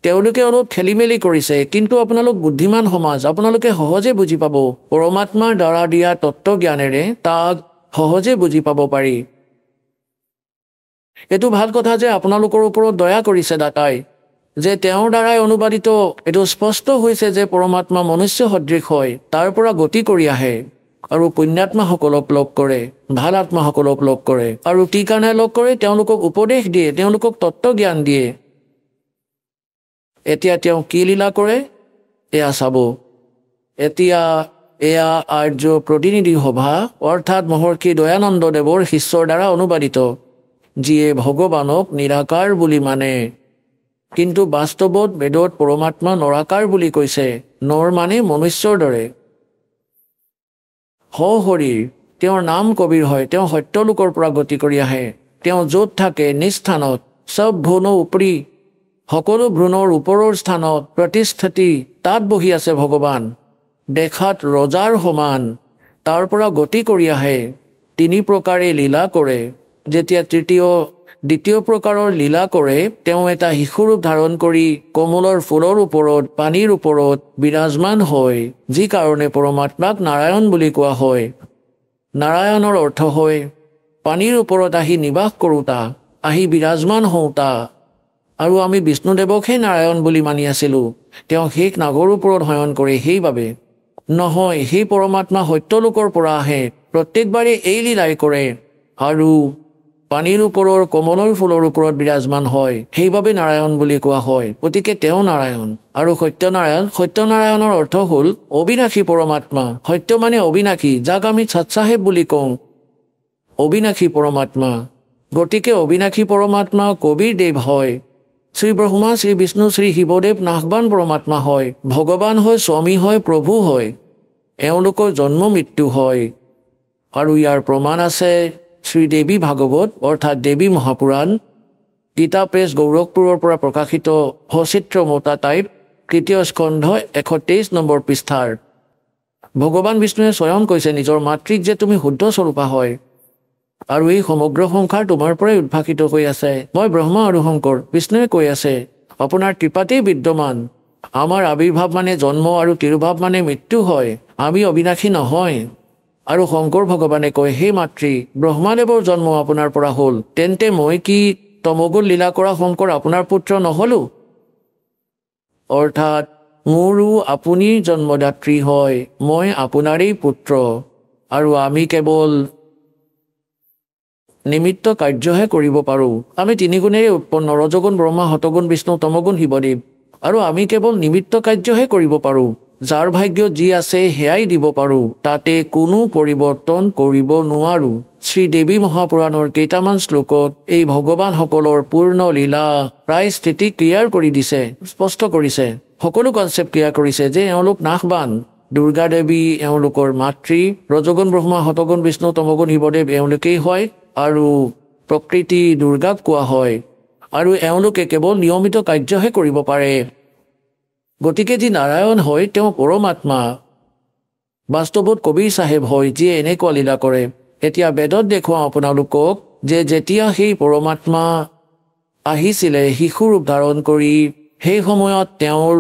তেওঁলোকে অলপ খেলি মেলি কৰিছে, কিন্তু আপোনালোক বুদ্ধিমান সমাজ, আপোনালোকে সহজে বুজি পাব। পৰমাত্মাৰ দ্বাৰা দিয়া তত্ত্বজ্ঞানেৰে তাক সহজে বুজি পাব পাৰি। এইটো ভাল কথা যে আপোনালোকৰ ওপৰত দয়া কৰিছে দাতাই, যে তেওঁৰ দ্বাৰাই অনুবাদিত এইটো স্পষ্ট হৈছে যে পৰমাত্মা মনুষ্য সদৃশ হয়, তাৰ পৰা গতি কৰি আহে আৰু পুণ্যাত্মাসকলক লগ কৰে, ভাল আত্মাসকলক লগ কৰে। আৰু কি কাৰণে লগ কৰে? তেওঁলোকক উপদেশ দিয়ে, তেওঁলোকক তত্ত্বজ্ঞান দিয়ে। এতিয়া তেওঁ কি লীলা কৰে এয়া চাব। এতিয়া এয়া আৰ্য প্ৰতিনিধি সভা অৰ্থাৎ মহৰ্ষি দয়ানন্দ দেৱৰ শিষ্যৰ দ্বাৰা অনুবাদিত, যিয়ে ভগৱানক নিৰাকাৰ বুলি মানে। কিন্তু বাস্তৱত বেদত পৰমাত্মা নৰাকাৰ বুলি কৈছে। নৰ মানে মনুষ্যৰ দৰে। শৰীৰ, তেওঁৰ নাম কবিৰ হয়, তেওঁ সত্যলোকৰ পৰা গতি কৰি আহে। তেওঁ য'ত থাকে নিস্থানত, চব ভ্ৰূণ উপৰি, সকলো ভ্ৰূণৰ ওপৰৰ স্থানত প্ৰতিষ্ঠিতি, তাত বহি আছে ভগৱান। দেখাত ৰজাৰ সমান, তাৰ পৰা গতি কৰি আহে। তিনি প্ৰকাৰে লীলা কৰে। যেতিয়া দ্বিতীয় প্ৰকাৰৰ লীলা কৰে, তেওঁ এটা শিশুৰূপ ধাৰণ কৰি কমলৰ ফুলৰ ওপৰত, পানীৰ ওপৰত বিৰাজমান হয়, যি কাৰণে পৰমাত্মাক নাৰায়ণ বুলি কোৱা হয়। নাৰায়ণৰ অৰ্থ হয় পানীৰ ওপৰত আহি নিবাস কৰোঁতা, আহি বিৰাজমান হওঁতা। আৰু আমি বিষ্ণুদেৱকহে নাৰায়ণ বুলি মানি আছিলোঁ। তেওঁ শেষ নাগৰ ওপৰত শয়ন কৰে, সেইবাবে নহয়, সেই পৰমাত্মা সত্যলোকৰ পৰা আহে, প্ৰত্যেকবাৰে এই লীলাই কৰে আৰু পানীৰ ওপৰৰ কমলৰ ফুলৰ ওপৰত বিৰাজমান হয়, সেইবাবে নাৰায়ণ বুলি কোৱা হয়। গতিকে তেওঁ নাৰায়ণ আৰু সত্যনাৰায়ণ। সত্যনাৰায়ণৰ অৰ্থ হ'ল অবিনাশী পৰমাত্মা। সত্য মানে অবিনাশী, যাক আমি সৎসাহেব বুলি কওঁ, অবিনাশী পৰমাত্মা। গতিকে অবিনাশী পৰমাত্মা কবিৰ দেৱ হয়। শ্ৰী ব্ৰহ্মা, শ্ৰী বিষ্ণু, শ্ৰী শিৱদেৱ নাশবান পৰমাত্মা হয়, ভগৱান হয়, স্বামী হয়, প্ৰভু হয়। এওঁলোকৰ জন্ম মৃত্যু হয়। আৰু ইয়াৰ প্ৰমাণ আছে শ্ৰীদেৱী ভাগৱত অৰ্থাৎ দেৱী মহাপুৰাণ, গীতা প্ৰেছ গৌৰখপুৰৰ পৰা প্ৰকাশিত সচিত্ৰ মোটা টাইপ, তৃতীয় স্কন্ধ 123 নম্বৰ পৃষ্ঠাৰ। ভগৱান বিষ্ণুৱে স্বয়ং কৈছে নিজৰ মাতৃক যে তুমি শুদ্ধ স্বৰূপা হয় আৰু এই সমগ্ৰ সংসাৰ তোমাৰ পৰাই উদ্ভাসিত হৈ আছে। মই ব্ৰহ্মা আৰু শংকৰ। বিষ্ণুৱে কৈ আছে আপোনাৰ কৃপাতেই বিদ্যমান। আমাৰ আবিৰ্ভাৱ মানে জন্ম আৰু তিৰুভাৱ মানে মৃত্যু হয়, আমি অবিনাশী নহয়। আৰু শংকৰ ভগৱানে কয়, হে মাতৃ, ব্ৰহ্মাদেৱৰ জন্ম আপোনাৰ পৰা হ'ল, তেন্তে মই কি তমগুণ লীলা কৰা শংকৰ আপোনাৰ পুত্ৰ নহলো? অৰ্থাৎ মোৰো আপুনি জন্মদাত্ৰী হয়, মই আপোনাৰেই পুত্ৰ আৰু আমি কেৱল নিমিত্ত কাৰ্যহে কৰিব পাৰোঁ। আমি তিনিগুণেৰে উৎপন্ন, ৰজগুণ ব্ৰহ্মা, সতগুণ বিষ্ণু, তমগুণ শিৱদেৱ, আৰু আমি কেৱল নিমিত্ত কাৰ্যহে কৰিব পাৰোঁ। যাৰ ভাগ্যত যি আছে সেয়াই দিব পাৰোঁ, তাতে কোনো পৰিৱৰ্তন কৰিব নোৱাৰোঁ। শ্ৰীদেৱী মহাপুৰাণৰ কেইটামান শ্লোকত এই ভগৱানসকলৰ পূৰ্ণ লীলা প্ৰায় স্থিতি ক্লিয়াৰ কৰি দিছে, স্পষ্ট কৰিছে, সকলো কনচেপ্ট ক্লিয়াৰ কৰিছে যে এওঁলোক নাশবান। দুৰ্গা দেৱী এওঁলোকৰ মাতৃ, ৰজগুণ ব্ৰহ্মা, সতগুণ বিষ্ণু, তমগুণ শিৱদেৱ এওঁলোকেই হয় আৰু প্ৰকৃতি দুৰ্গাক কোৱা হয়। আৰু এওঁলোকে কেৱল নিয়মিত কাৰ্যহে কৰিব পাৰে। গতিকে যি নাৰায়ণ হয় তেওঁ পৰমাত্মা, বাস্তৱত কবিৰ চাহেব হয়, যিয়ে এনেকুৱা লীলা কৰে। এতিয়া বেদত দেখুৱাওঁ আপোনালোকক যে যেতিয়া সেই পৰমাত্মা আহিছিলে শিশু ৰূপ ধাৰণ কৰি, সেই সময়ত তেওঁৰ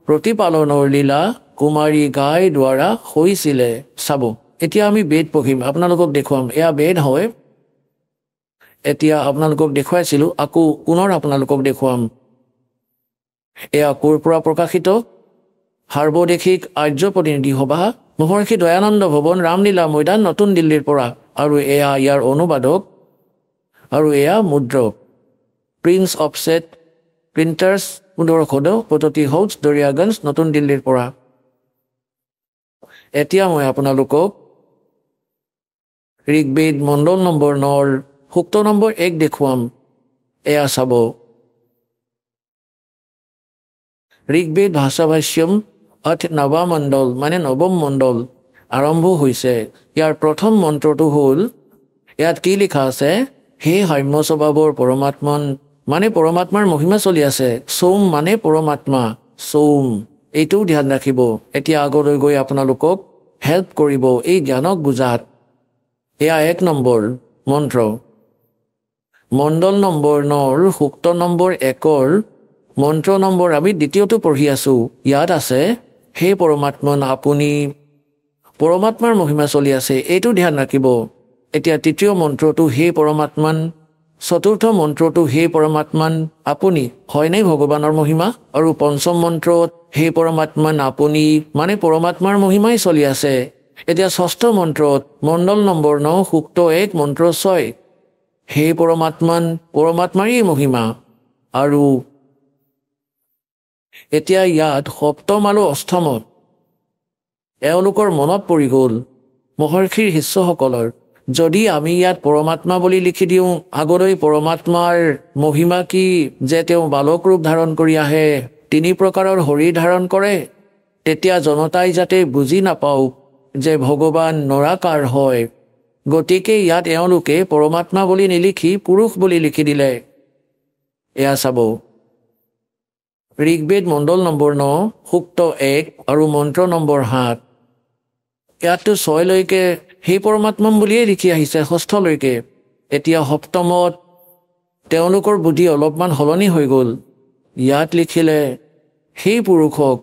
প্ৰতিপালনৰ লীলা কুমাৰী গাইৰ দ্বাৰা হৈছিলে। চাব, এতিয়া আমি বেদ পঢ়িম, আপোনালোকক দেখুৱাম। এয়া বেদ হয়। এতিয়া আপোনালোকক দেখুৱাইছিলোঁ, আকৌ পুনৰ আপোনালোকক দেখুৱাম। এয়া ক'ৰ পৰা প্ৰকাশিত? সাৰ্বদেশিক আৰ্য প্ৰতিনিধি সভা, মহৰ্ষি দয়ানন্দ ভৱন, ৰামলীলা মৈদান, নতুন দিল্লীৰ পৰা। আৰু এয়া ইয়াৰ অনুবাদক আৰু এয়া মুদ্ৰক prince offset printers 1514 পটতি house Daryaganj নতুন দিল্লীৰ পৰা। এতিয়া মই আপোনালোকক ঋগ্বেদ মণ্ডল নম্বৰ 9 সূক্ত নম্বৰ 1 দেখুৱাম। এয়া চাব। ঋগ্বেদ ভাষাভাষ্যম নৱমণ্ডল মানে নৱম মণ্ডল আৰম্ভ হৈছে। ইয়াৰ প্ৰথম মন্ত্ৰটো হ'ল, ইয়াত কি লিখা আছে, হে সাম্য স্বভাৱৰ পৰমাত্মন মানে পৰমাত্মাৰ মহিমা চলি আছে। সোম মানে পৰমাত্মা, সোম এইটোও ধ্যান ৰাখিব। এতিয়া আগলৈ গৈ আপোনালোকক হেল্প কৰিব এই জ্ঞানক বুজাত। এয়া 1 নম্বৰ মন্ত্ৰ। মণ্ডল নম্বৰ 9 সূক্ত নম্বৰ 1 মন্ত্ৰ নম্বৰ আমি দ্বিতীয়টো পঢ়ি আছো। ইয়াত আছে, হে পৰমাত্মন আপুনি পৰমাত্মাৰ মহিমা চলি আছে, এইটো ধ্যান ৰাখিব। এতিয়া তৃতীয় মন্ত্ৰটো হে পৰমাত্মান, চতুৰ্থ মন্ত্ৰটো হে পৰমাত্মান আপুনি হয়নে ভগৱানৰ মহিমা, আৰু পঞ্চম মন্ত্ৰত হে পৰমাত্মান আপুনি মানে পৰমাত্মাৰ মহিমাই চলি আছে। এতিয়া ষষ্ঠ মন্ত্ৰত মণ্ডল নম্বৰ 9 সূক্ত 1 মন্ত্ৰ 6 হে পৰমাত্মান পৰমাত্মাৰেই মহিমা। আৰু এতিয়া ইয়াত সপ্তম আৰু অষ্টমত এওঁলোকৰ মনত পৰি গ'ল মহৰ্ষিৰ শিষ্যসকলৰ, যদি আমি ইয়াত পৰমাত্মা বুলি লিখি দিওঁ, আগলৈ পৰমাত্মাৰ মহিমা কি যে তেওঁ বালক ৰূপ ধাৰণ কৰি আহে, 3 প্ৰকাৰৰ শৰীৰ ধাৰণ কৰে, তেতিয়া জনতাই যাতে বুজি নাপাওক যে ভগৱান নৰাকাৰ হয়। গতিকে ইয়াত এওঁলোকে পৰমাত্মা বুলি নিলিখি পুৰুষ বুলি লিখি দিলে। এয়া চাব। ঋগ্বেদ মণ্ডল নম্বৰ 9 সূক্ত 1 আৰু মন্ত্ৰ নম্বৰ 7 ইয়াততো 6 লৈকে সেই পৰমাত্মা বুলিয়েই লিখি আহিছে 6ষ্ঠ লৈকে। এতিয়া সপ্তমত তেওঁলোকৰ বুদ্ধি অলপমান সলনি হৈ গ'ল। ইয়াত লিখিলে সেই পুৰুষক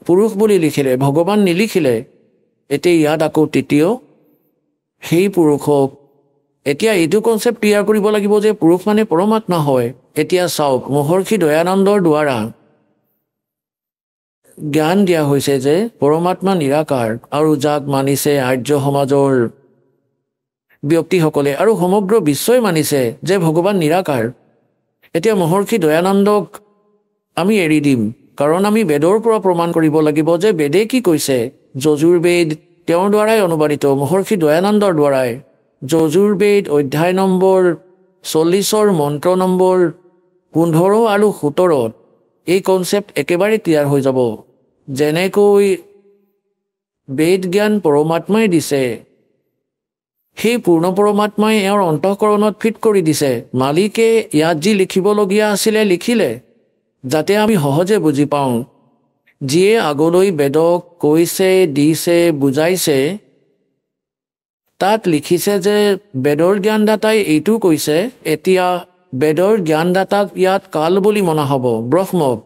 পুৰুষ বুলি লিখিলে, ভগৱান নিলিখিলে। এতিয়া ইয়াত আকৌ তৃতীয় সেই পুৰুষক। এতিয়া এইটো কনচেপ্ট ক্লিয়াৰ কৰিব লাগিব যে পুৰুষ মানে পৰমাত্মা হয়। এতিয়া চাওক, মহৰ্ষি দয়ানন্দৰ দ্বাৰা জ্ঞান দিয়া হৈছে যে পৰমাত্মা নিৰাকাৰ, আৰু যাক মানিছে আৰ্য সমাজৰ ব্যক্তিসকলে আৰু সমগ্ৰ বিশ্বই মানিছে যে ভগৱান নিৰাকাৰ। এতিয়া মহৰ্ষি দয়ানন্দক আমি এৰি দিম, কাৰণ আমি বেদৰ পৰা প্ৰমাণ কৰিব লাগিব যে বেদে কি কৈছে। যজুৰ্বেদ তেওঁৰ দ্বাৰাই অনুবাদিত, মহৰ্ষি দয়ানন্দৰ দ্বাৰাই। যজুৰ্বেদ অধ্যায় নম্বৰ 40 মন্ত্ৰ নম্বৰ 15 আৰু 17 এই কনচেপ্ট একেবাৰে ক্লিয়াৰ হৈ যাব। যেনেকৈ বেদ জ্ঞান পৰমাত্মাই দিছে, সেই পূৰ্ণ পৰমাত্মাই এওঁৰ অন্তঃকৰণত ফিট কৰি দিছে। মালিকে ইয়াত যি লিখিবলগীয়া আছিলে লিখিলে, যাতে আমি সহজে বুজি পাওঁ। যিয়ে আগলৈ বেদক কৈছে, দিছে, বুজাইছে, তাত লিখিছে যে বেদৰ জ্ঞানদাতাই এইটো কৈছে। এতিয়া বেদৰ জ্ঞানদাতাক ইয়াত কাল বুলি মনা হ'ব, ব্ৰহ্মক,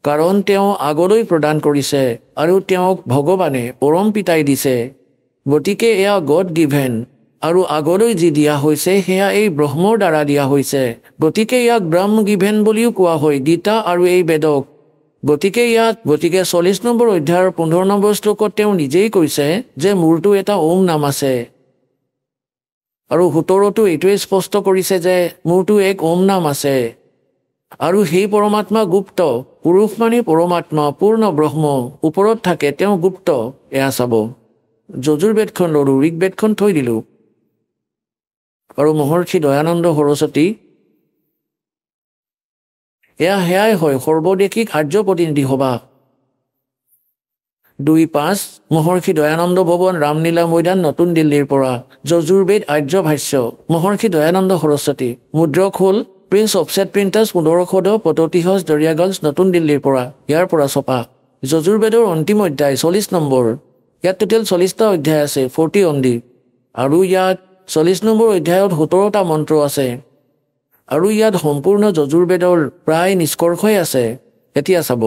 কাৰণ তেওঁ আগলৈ প্ৰদান কৰিছে আৰু তেওঁক ভগৱানে পৰম পিতাই দিছে। গতিকে এয়া গড গিভেন, আৰু আগলৈ যি দিয়া হৈছে সেয়া এই ব্ৰহ্মৰ দ্বাৰা দিয়া হৈছে। গতিকে ইয়াক ব্ৰহ্ম গিভেন বুলিও কোৱা হয়, গীতা আৰু এই বেদক। গতিকে 40 নম্বৰ অধ্যায়ৰ 15 নম্বৰ শ্লোকত তেওঁ নিজেই কৈছে যে মোৰতো এটা ওম নাম আছে, আৰু 17তো এইটোৱে স্পষ্ট কৰিছে যে মোৰতো এক ওম নাম আছে। আৰু সেই পৰমাত্মা গুপ্ত, পুৰুষ মানে পৰমাত্মা পূৰ্ণ ব্ৰহ্ম ওপৰত থাকে, তেওঁ গুপ্ত। এয়া চাব। যজুৰ্বেদখন ল'লোঁ, ঋগ্বেদখন থৈ দিলোঁ। আৰু মহৰ্ষি দয়ানন্দ সৰস্বতী সেয়াই হয় সৰ্বদেশিক আৰ্য প্ৰতিনিধি সভা। 2-5 মহৰ্ষি দয়ানন্দ ভৱন, ৰামলীলা মৈদান, নতুন দিল্লীৰ পৰা। যজুৰ্বেদ আৰ্য ভাষ্য মহৰ্ষি দয়ানন্দ সৰস্বতী। মুদ্ৰক হ'ল prince offset printers 1510 পটতি house Daryaganj নতুন দিল্লীৰ পৰা। ইয়াৰ পৰা ছপা। যজুৰ্বেদৰ অন্তিম অধ্যায় 40 নম্বৰ। ইয়াত টোটেল 40টা অধ্যায় আছে, 40 অনলি। আৰু ইয়াত 40 নম্বৰ অধ্যায়ত 17টা মন্ত্ৰ আছে, আৰু ইয়াত সম্পূৰ্ণ যজুৰ্বেদৰ প্ৰায় নিষ্কৰ্ষই আছে। এতিয়া চাব।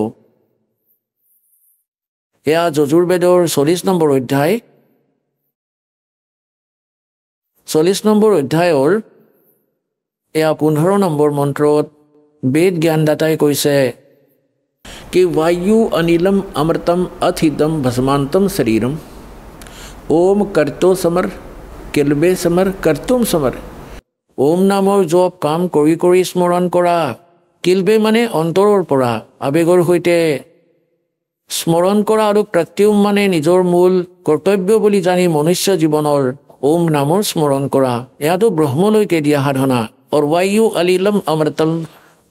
এয়া যজুৰ্বেদৰ 40 নম্বৰ অধ্যায়। 40 নম্বৰ অধ্যায়ৰ এয়া 15 নম্বৰ মন্ত্ৰত বেদ জ্ঞানদাতাই কৈছে कि वायु अनिलम अमृतम अथिदम भस्मांतम शरीरम ओम कर्तो समर কিলবে সমর কর্তুম সমর ওম নামৰ জপ কাম কৰি কৰি স্মৰণ কৰা কিলবে মানে অন্তৰৰ পৰা আবেগৰ সৈতে স্মৰণ কৰা আৰু প্ৰত্যুম মানে নিজৰ মূল কৰ্তব্য বুলি জানি মনুষ্য জীৱনৰ ওম নামৰ স্মৰণ কৰা এয়াতো ব্ৰহ্মলৈকে দিয়া সাধনা অৰৱায়ু আলিলম অমৃতম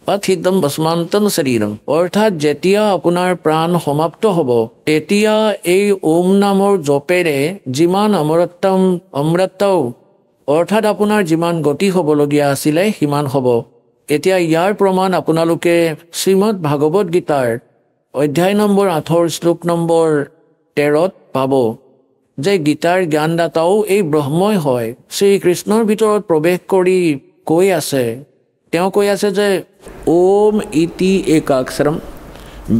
পাথিতম ভস্মান্তম শৰীৰম অৰ্থাৎ যেতিয়া আপোনাৰ প্ৰাণ সমাপ্ত হ'ব তেতিয়া এই ওম নামৰ জপেৰে যিমান অমৃত অৰ্থাৎ আপোনাৰ যিমান গতি হ'বলগীয়া আছিলে সিমান হ'ব এতিয়া ইয়াৰ প্ৰমাণ আপোনালোকে শ্ৰীমদ ভাগৱত গীতাৰ অধ্যায় নম্বৰ 8 শ্লোক নম্বৰ 13 পাব যে গীতাৰ জ্ঞানদাতাও এই ব্ৰহ্মই হয় শ্ৰীকৃষ্ণৰ ভিতৰত প্ৰৱেশ কৰি কৈ আছে তেওঁ কৈ আছে যে ওম ইতি একাক্ষৰম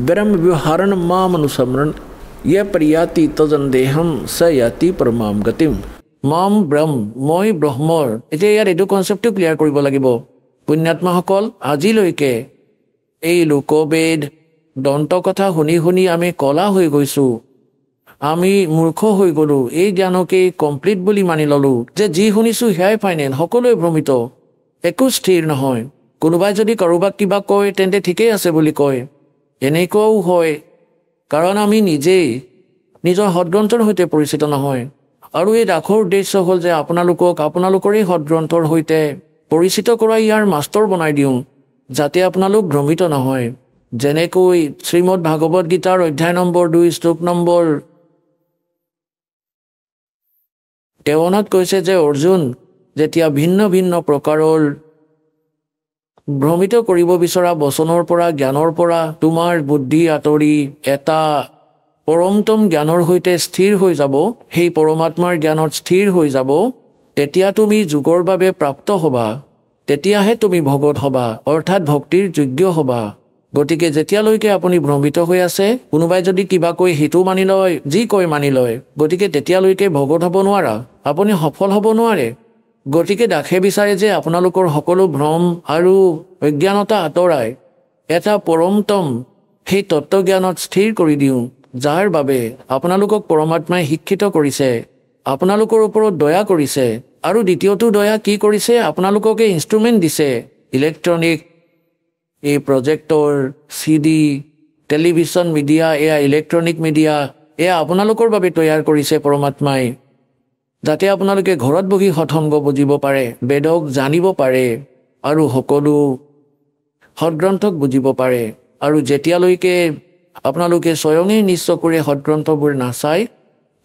ব্ৰহ্ম ব্যৱহাৰণ মাম অনুসমৰণ য়ে প্ৰিয়াতি তজন দেহম স ইয়াতি পৰমাম গতিম মাম ব্ৰহ্ম মই ব্ৰহ্মৰ এতিয়া ইয়াত এইটো কনচেপ্টটো ক্লিয়াৰ কৰিব লাগিব পুণ্যাত্মাসকল আজিলৈকে এই লোকবেদ দন্ত কথা শুনি শুনি আমি কলা হৈ গৈছোঁ আমি মূৰ্খ হৈ গ'লোঁ এই জ্ঞানকে কমপ্লিট বুলি মানি ল'লোঁ যে যি শুনিছোঁ সেয়াই ফাইনেল সকলোৱে ভ্ৰমিত একো স্থিৰ নহয় কোনোবাই যদি কাৰোবাক কিবা কয় তেন্তে ঠিকেই আছে বুলি কয় এনেকুৱাও হয় কাৰণ আমি নিজেই নিজৰ সদগ্ৰন্থৰ সৈতে পৰিচিত নহয় আৰু এই ৰাখৰ উদ্দেশ্য হ'ল যে আপোনালোকৰে সদগ্ৰন্থৰ সৈতে পৰিচিত কৰা ইয়াৰ মাষ্টৰ বনাই দিওঁ যাতে আপোনালোক ভ্ৰমিত নহয় যেনেকৈ শ্ৰীমদ ভাগৱত গীতাৰ অধ্যায় নম্বৰ 2 শ্লোক নম্বৰ 53 কৈছে যে অৰ্জুন যেতিয়া ভিন্ন ভিন্ন প্ৰকাৰৰ ভ্ৰমিত কৰিব বিচৰা বচনৰ পৰা জ্ঞানৰ পৰা তোমাৰ বুদ্ধি আঁতৰি এটা পৰমতম জ্ঞানৰ সৈতে স্থিৰ হৈ যাব সেই পৰমাত্মাৰ জ্ঞানত স্থিৰ হৈ যাব তেতিয়া তুমি যুগৰ বাবে প্ৰাপ্ত হ'বা তেতিয়াহে তুমি ভগত হ'বা অৰ্থাৎ ভক্তিৰ যোগ্য হ'বা গতিকে যেতিয়ালৈকে আপুনি ভ্ৰমিত হৈ আছে কোনোবাই যদি কিবা কৈ সেইটো মানি লয় যি কৈ মানি লয় গতিকে তেতিয়ালৈকে ভগত হ'ব নোৱাৰা আপুনি সফল হ'ব নোৱাৰে গতিকে দাসে বিচাৰে যে আপোনালোকৰ সকলো ভ্ৰম আৰু অজ্ঞানতা আঁতৰাই এটা পৰমতম সেই তত্ত্বজ্ঞানত স্থিৰ কৰি দিওঁ যাৰ বাবে আপোনালোকক পৰমাত্মাই শিক্ষিত কৰিছে আপোনালোকৰ ওপৰত দয়া কৰিছে আৰু দ্বিতীয়টো দয়া কি কৰিছে আপোনালোককে ইনষ্ট্ৰুমেণ্ট দিছে ইলেক্ট্ৰনিক এই প্ৰজেক্টৰ CD টেলিভিছন মিডিয়া এয়া ইলেক্ট্ৰনিক মিডিয়া এয়া আপোনালোকৰ বাবে তৈয়াৰ কৰিছে পৰমাত্মাই যাতে আপোনালোকে ঘৰত বহি সৎসংগ বুজিব পাৰে বেদক জানিব পাৰে আৰু সকলো সদগ্ৰন্থক বুজিব পাৰে আৰু যেতিয়ালৈকে আপোনালোকে স্বয়ঙে নিশ্চয়কৈ সদগ্ৰন্থবোৰ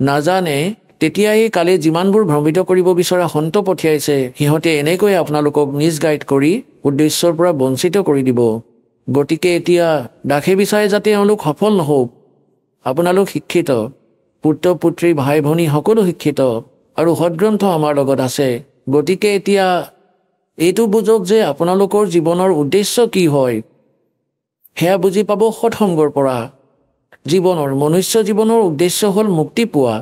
নাজানে তেতিয়াই কালি যিমানবোৰ ভ্ৰমিত কৰিব বিচৰা সন্ত পঠিয়াইছে সিহঁতে এনেকৈ আপোনালোকক মিছগাইড কৰি উদ্দেশ্যৰ পৰা বঞ্চিত কৰি দিব গতিকে এতিয়া দাসে বিচাৰে যাতে এওঁলোক সফল নহওক আপোনালোক শিক্ষিত পুত্ৰ পুত্ৰী ভাই ভনী সকলো শিক্ষিত আৰু সদগ্ৰন্থ আমাৰ লগত আছে গতিকে এতিয়া এইটো বুজক যে আপোনালোকৰ জীৱনৰ উদ্দেশ্য কি হয় সেয়া বুজি পাব সৎসংগৰ পৰা জীৱনৰ মনুষ্য জীৱনৰ উদ্দেশ্য হ'ল মুক্তি পোৱা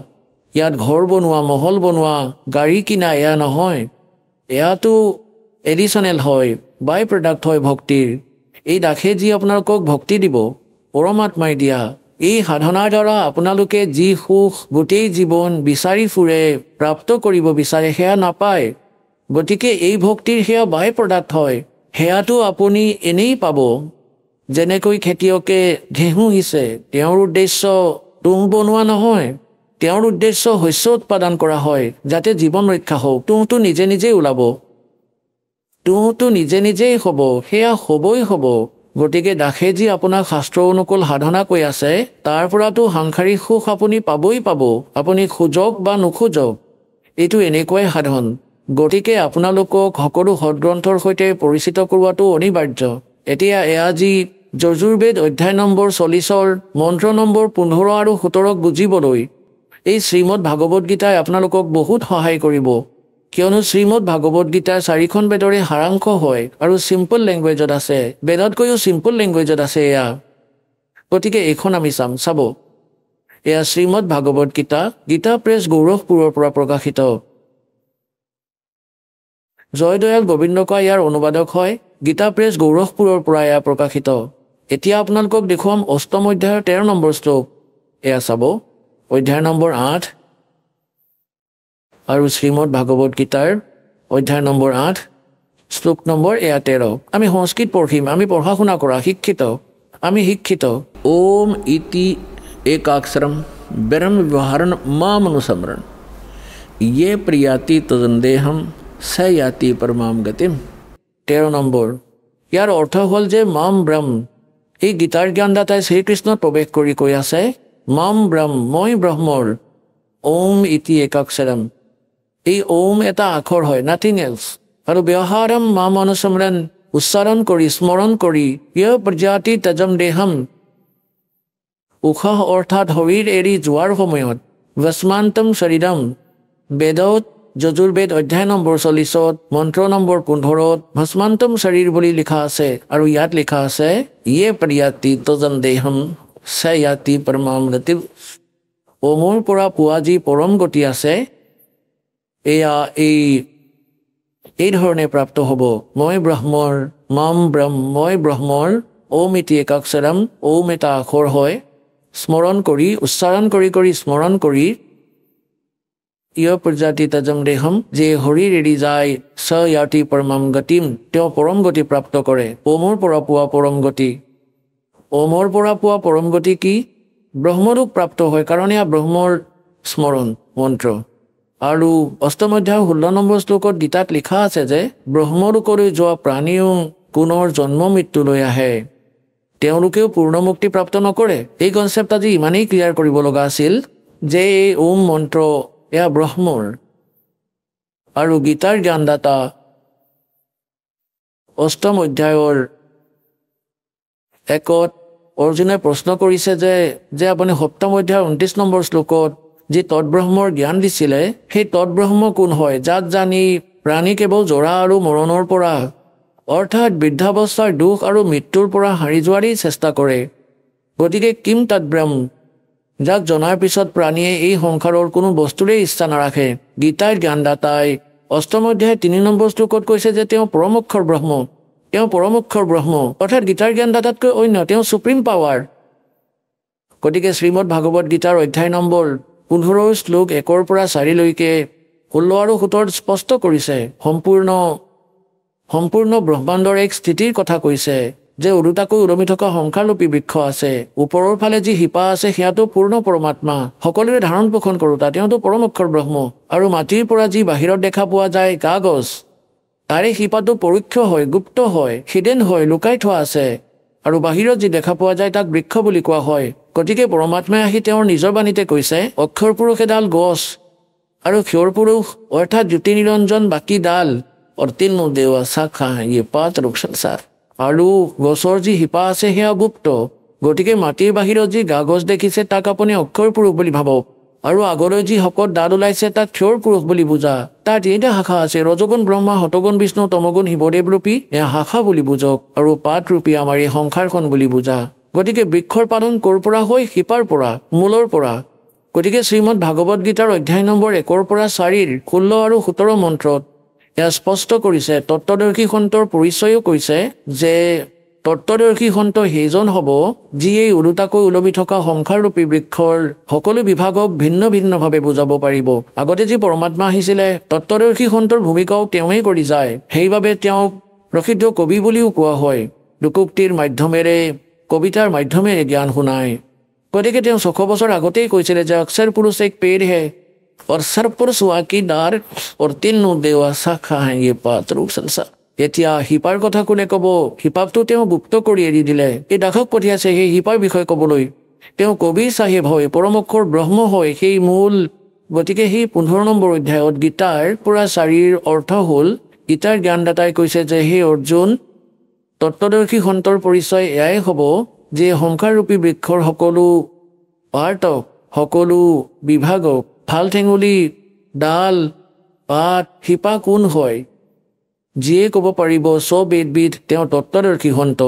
ইয়াত ঘৰ বনোৱা মহল বনোৱা গাড়ী কিনা এয়া নহয় এয়াতো এডিশ্যনেল হয় বাই প্ৰডাক্ট হয় ভক্তিৰ এই দাসে যি আপোনালোকক ভক্তি দিব পৰমাত্মাই দিয়া এই সাধনাৰ দ্বাৰা আপোনালোকে যি সুখ গোটেই জীৱন বিচাৰি ফুৰে প্ৰাপ্ত কৰিব বিচাৰে সেয়া নাপায় গতিকে এই ভক্তিৰ সেয়া বাই প্ৰডাক্ট হয় সেয়াটো আপুনি এনেই পাব যেনেকৈ খেতিয়কে ঘেঁহু সিঁচে তেওঁৰ উদ্দেশ্য তুঁহ বনোৱা নহয় তেওঁৰ উদ্দেশ্য শস্য উৎপাদন কৰা হয় যাতে জীৱন ৰক্ষা হওক তুঁহটো নিজে নিজেই ওলাব তুঁহটো নিজে নিজেই হ'ব সেয়া হ'বই হ'ব গতিকে দাসে যি আপোনাক শাস্ত্ৰ অনুকূল সাধনা কৈ আছে তাৰ পৰাতো সাংসাৰিক সুখ আপুনি পাবই পাব আপুনি খোজক বা নোখোজক এইটো এনেকুৱাই সাধন গতিকে আপোনালোকক সকলো সদগ্ৰন্থৰ সৈতে পৰিচিত কৰোৱাটো অনিবাৰ্য এতিয়া এয়া যি যজুৰ্বেদ অধ্যায় নম্বৰ 40 মন্ত্ৰ নম্বৰ 15 আৰু 17 বুজিবলৈ এই শ্ৰীমদ ভাগৱত গীতাই আপোনালোকক বহুত সহায় কৰিব কিয়নো শ্ৰীমদ ভাগৱত গীতাৰ 4খন বেদৰে সাৰাংশ হয় আৰু চিম্পল লেংগুৱেজত আছে বেদতকৈও চিম্পল লেংগুৱেজত আছে এয়া গতিকে এইখন আমি চাব এয়া শ্ৰীমদ ভাগৱত গীতা প্ৰেছ গৌৰৱপুৰৰ পৰা প্ৰকাশিত জয়দয়াল গোবিন্দকা ইয়াৰ অনুবাদক হয় গীতা প্ৰেছ গৌৰৱপুৰৰ পৰা এয়া প্ৰকাশিত এতিয়া আপোনালোকক দেখুৱাম 8ম অধ্যায়ৰ 13 নম্বৰ শ্লোক এয়া চাব অধ্যায় নম্বৰ 8 আৰু শ্ৰীমদ ভাগৱত গীতাৰ অধ্যায় নম্বৰ 8 শ্লোক নম্বৰ 13 আমি সংস্কৃত পঢ়িম আমি পঢ়া শুনা কৰা শিক্ষিত আমি শিক্ষিত ওম ইতি একাক্ষৰম ব্ৰহ্ম ব্যৱহাৰণ মামনুসমৰণ ये प्रियाति তজন্দেহম स याति परमाम गतिम 13 নম্বৰ ইয়াৰ অৰ্থ হ'ল যে মাম ব্ৰহ্ম এই গীতাৰ জ্ঞানদাতাই শ্ৰীকৃষ্ণত প্ৰৱেশ কৰি কৈ আছে মাম ব্ৰহ্ম মই ব্ৰহ্মৰ ওম ইতি একাক্ষৰম এই ওম এটা আখৰ হয় নাথিং এলছ আৰু ব্যৱহাৰম মাম অনুসমৰণ উচ্চাৰণ কৰি স্মৰণ কৰি ইয় প্ৰজাতি তজম দেহম উশাহ অৰ্থাৎ শৰীৰ এৰি যোৱাৰ সময়ত ভস্মান্তম শৰীৰম বেদত যজুৰ্বেদ অধ্যায় নম্বৰ 40 মন্ত্ৰ নম্বৰ 15 ভস্মান্তম শৰীৰ বুলি লিখা আছে আৰু ইয়াত লিখা আছে ইয়ে প্ৰিয়াতি তজন দেহম স ইয়াতি পৰমাম গতি ওমৰ পৰা পোৱা যি পৰম গতি আছে এয়া এই ধৰণে প্ৰাপ্ত হ'ব মই ব্ৰহ্মৰ মাম ব্ৰহ্ম মই ব্ৰহ্মৰ ওম ইতি একাক্ষৰম ওম এটা আখৰ হয় স্মৰণ কৰি উচ্চাৰণ কৰি কৰি স্মৰণ কৰি ইয় প্ৰজাতি তজম দেহম যে শৰীৰ এৰি যায় স ইয়াতি পৰমাম গতিম তেওঁ পৰম গতি প্ৰাপ্ত কৰে ওমৰ পৰা পোৱা পৰম গতি ওমৰ পৰা পোৱা পৰম গতি কি ব্ৰহ্মৰূপ প্ৰাপ্ত হয় কাৰণ এয়া ব্ৰহ্মৰ স্মৰণ মন্ত্ৰ আৰু অষ্টম অধ্যায় 16 নম্বৰ শ্লোকত গীতাত লিখা আছে যে ব্ৰহ্মলোকলৈ যোৱা প্ৰাণীও পুনৰ জন্ম মৃত্যু লৈ আহে তেওঁলোকেও পূৰ্ণ মুক্তি প্ৰাপ্ত নকৰে এই কনচেপ্ট আজি ইমানেই ক্লিয়াৰ কৰিব লগা আছিল যে এই ওম মন্ত্ৰ এয়া ব্ৰহ্মৰ আৰু গীতাৰ জ্ঞানদাতা অষ্টম অধ্যায়ৰ 1 অৰ্জুনে প্ৰশ্ন কৰিছে যে আপুনি সপ্তম অধ্যায়ৰ 29 নম্বৰ শ্লোকত যি তৎব্ৰহ্মৰ জ্ঞান দিছিলে সেই তৎব্ৰহ্ম কোন হয় যাক জানি প্ৰাণী কেৱল জৰা আৰু মৰণৰ পৰা অৰ্থাৎ বৃদ্ধাৱস্থাৰ দুখ আৰু মৃত্যুৰ পৰা হাৰি যোৱাৰেই চেষ্টা কৰে গতিকে কিম তৎব্ৰহ্ম যাক জনাৰ পিছত প্ৰাণীয়ে এই সংসাৰৰ কোনো বস্তুৰে ইচ্ছা নাৰাখে গীতাৰ জ্ঞানদাতাই অষ্টম অধ্যায় 3 নম্বৰ শ্লোকত কৈছে যে তেওঁ পৰম অক্ষৰ ব্ৰহ্ম অৰ্থাৎ গীতাৰ জ্ঞানদাতাতকৈ অন্য তেওঁ সুপ্ৰিম পাৱাৰ গতিকে শ্ৰীমদ ভাগৱত গীতাৰ অধ্যায় নম্বৰ 15 শ্লোক 1 পৰা 4 লৈকে 16 আৰু 17 স্পষ্ট কৰিছে সম্পূৰ্ণ ব্ৰহ্মাণ্ডৰ এক স্থিতিৰ কথা কৈছে যে উৰুতাকৈ উলমি থকা সংসাৰৰূপী বৃক্ষ আছে ওপৰৰ ফালে যি শিপা আছে সেয়াটো পূৰ্ণ পৰমাত্মা সকলোৰে ধাৰণ পোষণ কৰোতা তেওঁতো পৰম অক্ষৰ ব্ৰহ্ম আৰু মাটিৰ পৰা যি বাহিৰত দেখা পোৱা যায় কাগজ তাৰে শিপাটো পৰোক্ষ হয় গুপ্ত হয় হিডেন হয় লুকাই থোৱা আছে আৰু বাহিৰত যি দেখা পোৱা যায় তাক বৃক্ষ বুলি কোৱা হয় গতিকে পৰমাত্মাই আহি তেওঁৰ নিজৰ বাণীতে কৈছে অক্ষৰ পুৰুষ এডাল গছ আৰু ক্ষৰ পুৰুষ অৰ্থাৎ জ্যোতি নিৰঞ্জন বাকী ডাল অৰ্তিনো দেৱা শাখা ইয়ে পাত ৰূপসংসাৰ আৰু গছৰ যি শিপা আছে সেয়া গুপ্ত গতিকে মাটিৰ বাহিৰত যি কাগজ দেখিছে তাক আপুনি অক্ষৰ পুৰুষ বুলি ভাবক আৰু আগলৈ যি শকত দাঁত ওলাইছে তাক ক্ষৰ পুৰুষ বুলি বুজা তাত 3টা শাখা আছে ৰজগুণ ব্ৰহ্মা সতগুণ বিষ্ণু তমগুণ শিৱদেৱ ৰূপী এয়া শাখা বুলি বুজক আৰু পাত ৰূপী আমাৰ এই সংসাৰখন বুলি বুজা গতিকে বৃক্ষৰ পালন ক'ৰ পৰা হয় শিপাৰ পৰা মূলৰ পৰা গতিকে শ্ৰীমদ ভাগৱত গীতাৰ অধ্যায় নম্বৰ 1 পৰা 4 16 আৰু 17 মন্ত্ৰত এয়া স্পষ্ট কৰিছে তত্ত্বদৰ্শী সন্তৰ পৰিচয়ও কৈছে যে তত্ত্বদৰ্শী সন্ত সেইজন হ'ব যি এই ওলোটাকৈ ওলমি থকা সংসাৰৰূপী বৃক্ষৰ সকলো বিভাগক ভিন্ন ভিন্নভাৱে বুজাব পাৰিব আগতে যি পৰমাত্মা আহিছিলে তত্ত্বদৰ্শী সন্তৰ ভূমিকাও তেওঁৱেই কৰি যায় সেইবাবে তেওঁক প্ৰসিদ্ধ কবি বুলিও কোৱা হয় লোকোক্তিৰ মাধ্যমেৰে কবিতাৰ মাধ্যমেৰে জ্ঞান শুনায় গতিকে তেওঁ 600 বছৰ আগতেই কৈছিলে যে অক্ষৰ পুৰুষ এক পেड़ है और सर्वपुरुष वाकी डार और तीनों देवा शाखा हैं ये पात रूप संसार এতিয়া শিপাৰ কথা কোনে ক'ব শিপাকটো তেওঁ গুপ্ত কৰি এৰি দিলে এই দাসক পঠিয়াইছে সেই শিপাৰ বিষয়ে ক'বলৈ তেওঁ কবি চাহেব হয় পৰম অক্ষৰ ব্ৰহ্ম হয় সেই মূল গতিকে সেই 15 নম্বৰ অধ্যায়ত গীতাৰ পুৰা 4ৰ অৰ্থ হ'ল গীতাৰ জ্ঞানদাতাই কৈছে যে হে অৰ্জুন তত্ত্বদৰ্শী সন্তৰ পৰিচয় এয়াই হ'ব যে সংসাৰৰূপী বৃক্ষৰ সকলো পাৰ্টক সকলো বিভাগক ফাল ঠেঙুলি ডাল পাত শিপা কোন হয় যিয়ে ক'ব পাৰিব চব এডবিধ তেওঁ তত্ত্বদৰ্শী সন্ত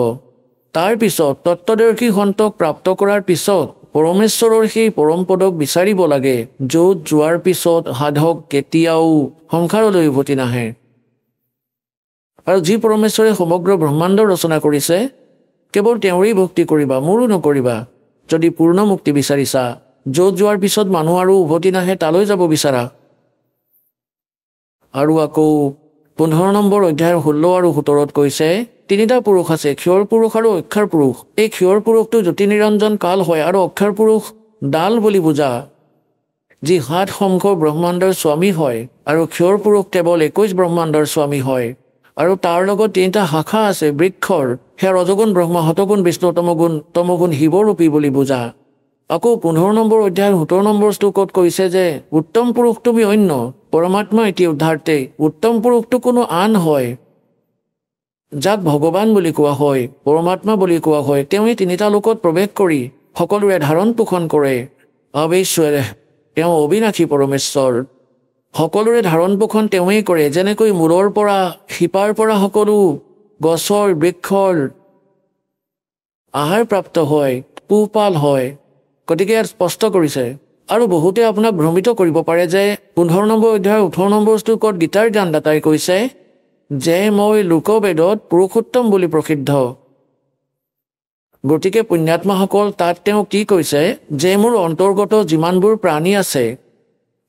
তাৰ পিছত তত্ত্বদৰ্শী সন্তক প্ৰাপ্ত কৰাৰ পিছত পৰমেশ্বৰৰ সেই পৰম পদক বিচাৰিব লাগে য'ত যোৱাৰ পিছত সাধক কেতিয়াও সংসাৰলৈ উভতি নাহে আৰু যি পৰমেশ্বৰে সমগ্ৰ ব্ৰহ্মাণ্ড ৰচনা কৰিছে কেৱল তেওঁৰেই ভক্তি কৰিবা মোৰো নকৰিবা যদি পূৰ্ণ মুক্তি বিচাৰিছা য'ত যোৱাৰ পিছত মানুহ আৰু উভতি নাহে তালৈ যাব বিচাৰা আৰু আকৌ 15 নম্বৰ অধ্যায়ৰ 16 আৰু 17ত কৈছে তিনিটা পুৰুষ আছে, ক্ষৰ পুৰুষ আৰু অক্ষৰ পুৰুষ। এই ক্ষৰ পুৰুষটো জ্যোতি নিৰঞ্জন কাল হয় আৰু অক্ষৰ পুৰুষ ডাল বুলি বুজা, যি 7 শংখ ব্ৰহ্মাণ্ডৰ স্বামী হয়, আৰু ক্ষৰ পুৰুষ কেৱল 21 ব্ৰহ্মাণ্ডৰ স্বামী হয়। আৰু তাৰ লগত 3টা শাখা আছে বৃক্ষৰ, সেয়া ৰজগুণ ব্ৰহ্মা, শতগুণ বিষ্ণু, তমগুণ শিৱৰূপী বুলি বুজা। আকৌ 15 নম্বৰ অধ্যায়ৰ 17 নম্বৰ শ্লোকত কৈছে যে উত্তম পুৰুষ তুমি অন্য, পৰমাত্মা এটি উদ্ধাৰ্তে। উত্তম পুৰুষটো কোনো আন হয়, যাক ভগৱান বুলি কোৱা হয়, পৰমাত্মা বুলি কোৱা হয়। তেওঁ এই 3টা লোকত প্ৰৱেশ কৰি সকলোৰে ধাৰণ পোষণ কৰে। অৱশ্যে তেওঁ অবিনাশী পৰমেশ্বৰ, সকলোৰে ধাৰণ পোষণ তেওঁৱেই কৰে। যেনেকৈ মূৰৰ পৰা শিপাৰ পৰা সকলো গছৰ বৃক্ষৰ আহাৰ প্ৰাপ্ত হয়, পোহপাল হয়। গতিকে ইয়াত স্পষ্ট কৰিছে। আৰু বহুতে আপোনাক ভ্ৰমিত কৰিব পাৰে যে 15 নম্বৰ অধ্যায়ৰ 18 নম্বৰ শ্লোকত গীতাৰ জ্ঞানদাতাই কৈছে যে মই লোকবেদত পুৰুষোত্তম বুলি প্ৰসিদ্ধ। গতিকে পুণ্যাত্মাসকল, তাত তেওঁ কি কৈছে যে মোৰ অন্তৰ্গত যিমানবোৰ প্ৰাণী আছে